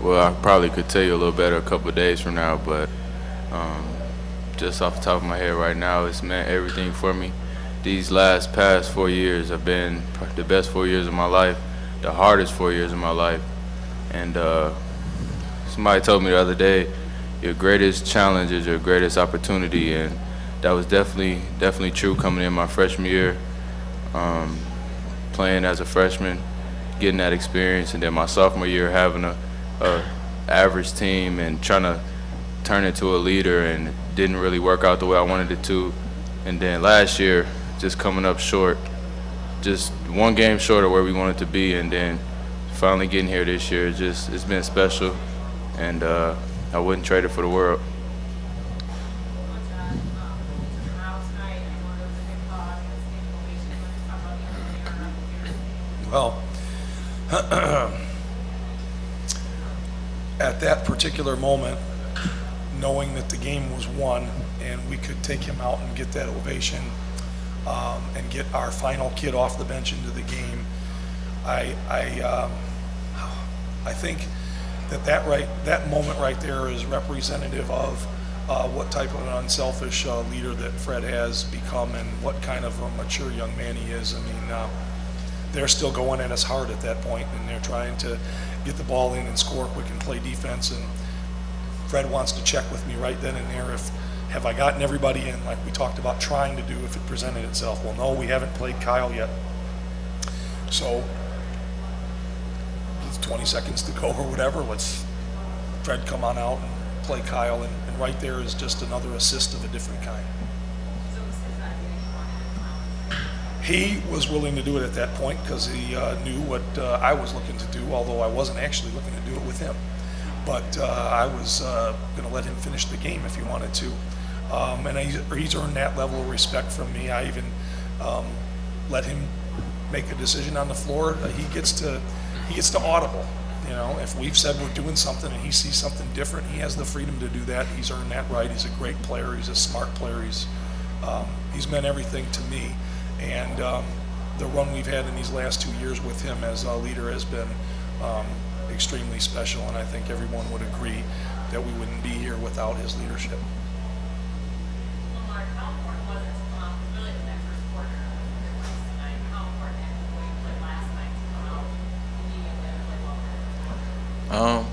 Well, I probably could tell you a little better a couple of days from now, but just off the top of my head right now, it's meant everything for me. These past 4 years have been the best 4 years of my life, the hardest 4 years of my life. And somebody told me the other day, your greatest challenge is your greatest opportunity, and that was definitely true coming in my freshman year, playing as a freshman, getting that experience, and then my sophomore year having a average team and trying to turn into a leader, and it didn't really work out the way I wanted it to. And then last year, just coming up short, just one game short of where we wanted to be, and then finally getting here this year, it's been special, and I wouldn't trade it for the world. Well, at that particular moment, knowing that the game was won and we could take him out and get that ovation and get our final kid off the bench into the game, I think that moment right there is representative of what type of an unselfish leader that Fred has become and what kind of a mature young man he is. I mean, they're still going at us hard at that point, and they're trying to get the ball in and score quick and play defense. And Fred wants to check with me right then and there have I gotten everybody in like we talked about trying to do if it presented itself. Well, no, we haven't played Kyle yet. So it's 20 seconds to go or whatever. Let's Fred come on out and play Kyle, and right there is just another assist of a different kind. He was willing to do it at that point because he knew what I was looking to do, although I wasn't actually looking to do it with him. But I was going to let him finish the game if he wanted to. And he's earned that level of respect from me. I even let him make a decision on the floor. He gets to audible. You know, if we've said we're doing something and he sees something different, he has the freedom to do that. He's earned that right. He's a great player. He's a smart player. He's meant everything to me. And the run we've had in these last 2 years with him as a leader has been extremely special, and I think everyone would agree that we wouldn't be here without his leadership.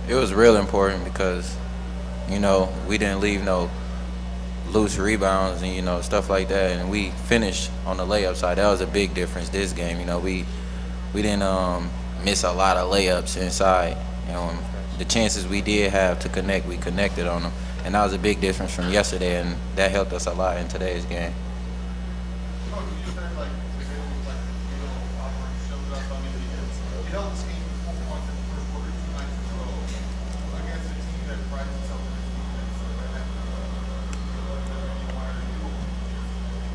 It was real important because, you know, we didn't leave no loose rebounds and, you know, stuff like that, and we finished on the layup side. That was a big difference this game. You know, we didn't miss a lot of layups inside. You know, the chances we did have to connect, we connected on them, and that was a big difference from yesterday, and that helped us a lot in today's game.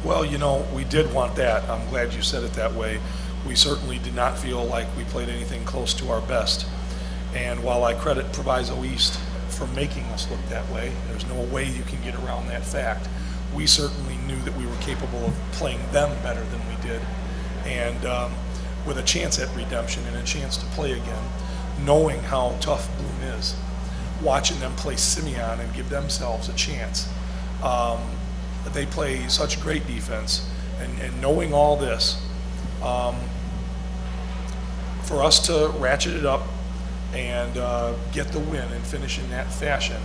Well, you know, we did want that. I'm glad you said it that way. We certainly did not feel like we played anything close to our best. And while I credit Proviso East for making us look that way, there's no way you can get around that fact. We certainly knew that we were capable of playing them better than we did. And with a chance at redemption and a chance to play again, knowing how tough Bloom is, watching them play Simeon and give themselves a chance. They play such great defense, and knowing all this, for us to ratchet it up and get the win and finish in that fashion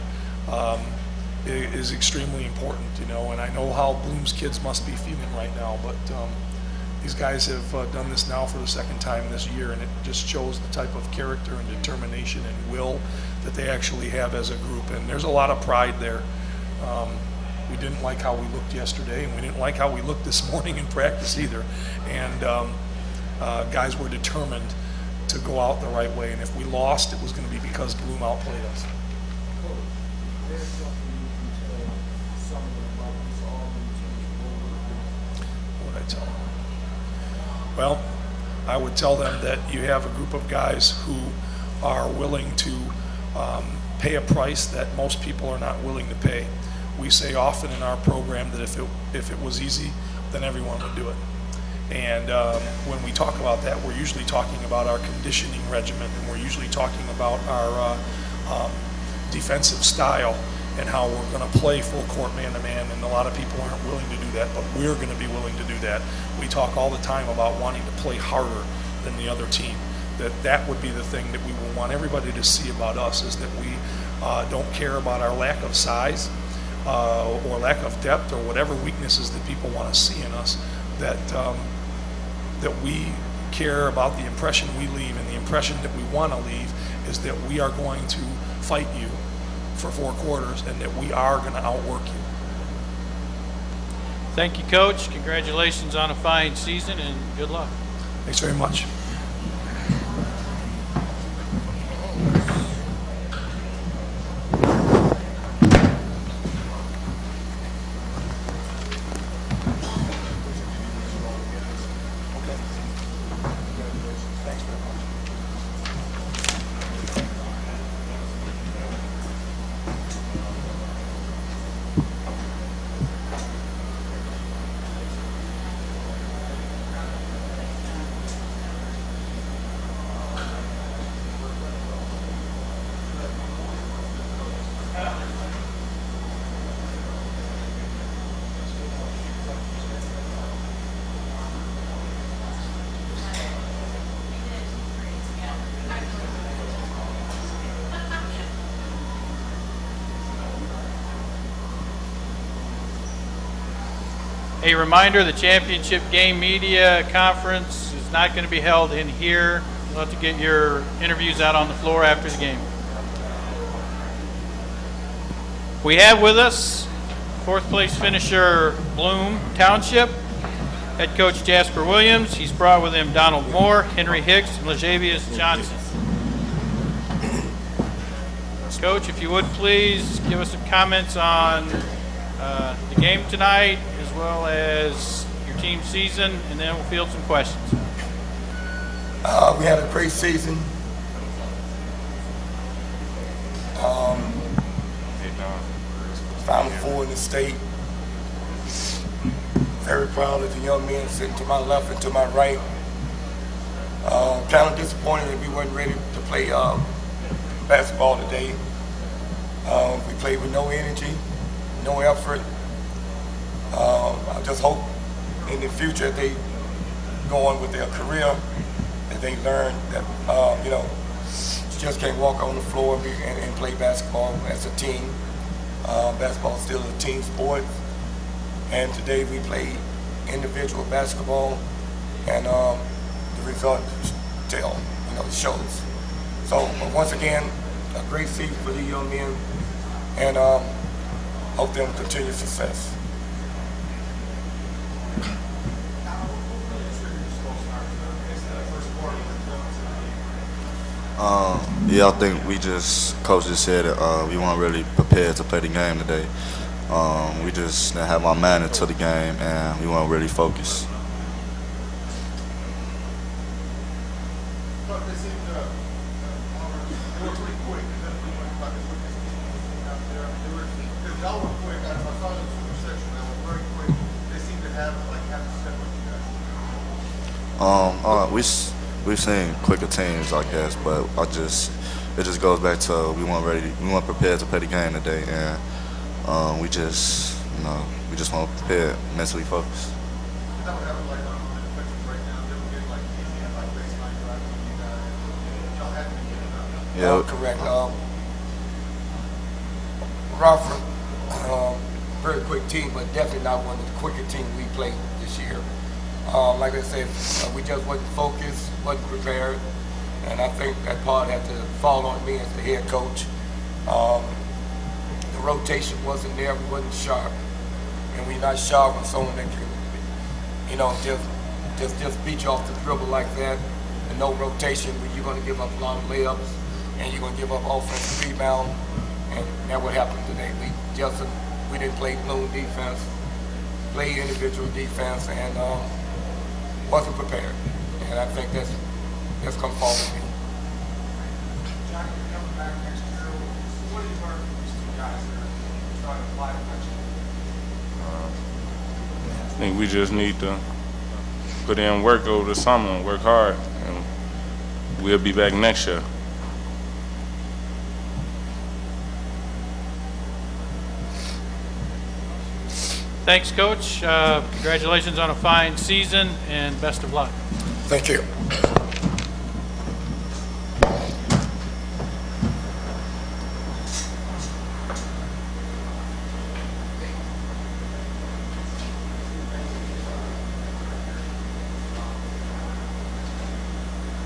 is extremely important, you know. And I know how Bloom's kids must be feeling right now, but these guys have done this now for the second time this year, and it just shows the type of character and determination and will that they actually have as a group. And there's a lot of pride there. We didn't like how we looked yesterday, and we didn't like how we looked this morning in practice either. And guys were determined to go out the right way. And if we lost, it was going to be because Bloom outplayed us. Well, I would tell them that you have a group of guys who are willing to pay a price that most people are not willing to pay. We say often in our program that if it was easy, then everyone would do it. And when we talk about that, we're usually talking about our conditioning regimen, and we're usually talking about our defensive style and how we're going to play full court man-to-man, and a lot of people aren't willing to do that, but we're going to be willing to do that. We talk all the time about wanting to play harder than the other team. That would be the thing that we will want everybody to see about us, is that we don't care about our lack of size or lack of depth or whatever weaknesses that people want to see in us, that we care about the impression we leave, and the impression that we want to leave is that we are going to fight you for 4 quarters and that we are going to outwork you. Thank you, Coach. Congratulations on a fine season, and good luck. Thanks very much. A reminder, the championship game media conference is not going to be held in here. You'll have to get your interviews out on the floor after the game. We have with us 4th place finisher Bloom Township, head coach Jasper Williams. He's brought with him Donald Moore, Henry Hicks, and Lajavius Johnson. Coach, if you would please give us some comments on the game tonight, as well as your team's season, and then we'll field some questions. We had a great season. Final 4 in the state. Very proud of the young men sitting to my left and to my right. Kind of disappointed that we weren't ready to play basketball today. We played with no energy, no effort. I just hope in the future they go on with their career, that they learn that you just can't walk on the floor and play basketball as a team. Basketball is still a team sport, and today we played individual basketball, and the result shows. So once again, a great season for the young men, and hope them continued success. Yeah, I think Coach just said it, we weren't really prepared to play the game today. We just didn't have our mind into the game, and we weren't really focused. We've seen quicker teams, I guess, but it just goes back to we weren't prepared to play the game today, and we just weren't prepared, mentally focused. Yeah, correct. Rockford, very quick team, but definitely not one of the quicker teams we played this year. Like I said, we just wasn't focused, wasn't prepared, and I think that part had to fall on me as the head coach. The rotation wasn't there, we wasn't sharp, and we're not sharp on someone that can, just beat you off the dribble like that, and no rotation, where you're going to give up a lot of layups, and you're going to give up offensive rebound, and that's what happened today. We didn't play bloom defense, play individual defense, and wasn't prepared. And I think that's going to fall with me. Johnny, you're coming back next year. What do you learn from these two guys that are trying to apply it next year? I think we just need to put in work over the summer and work hard, and we'll be back next year. Thanks, Coach. Congratulations on a fine season, and best of luck. Thank you.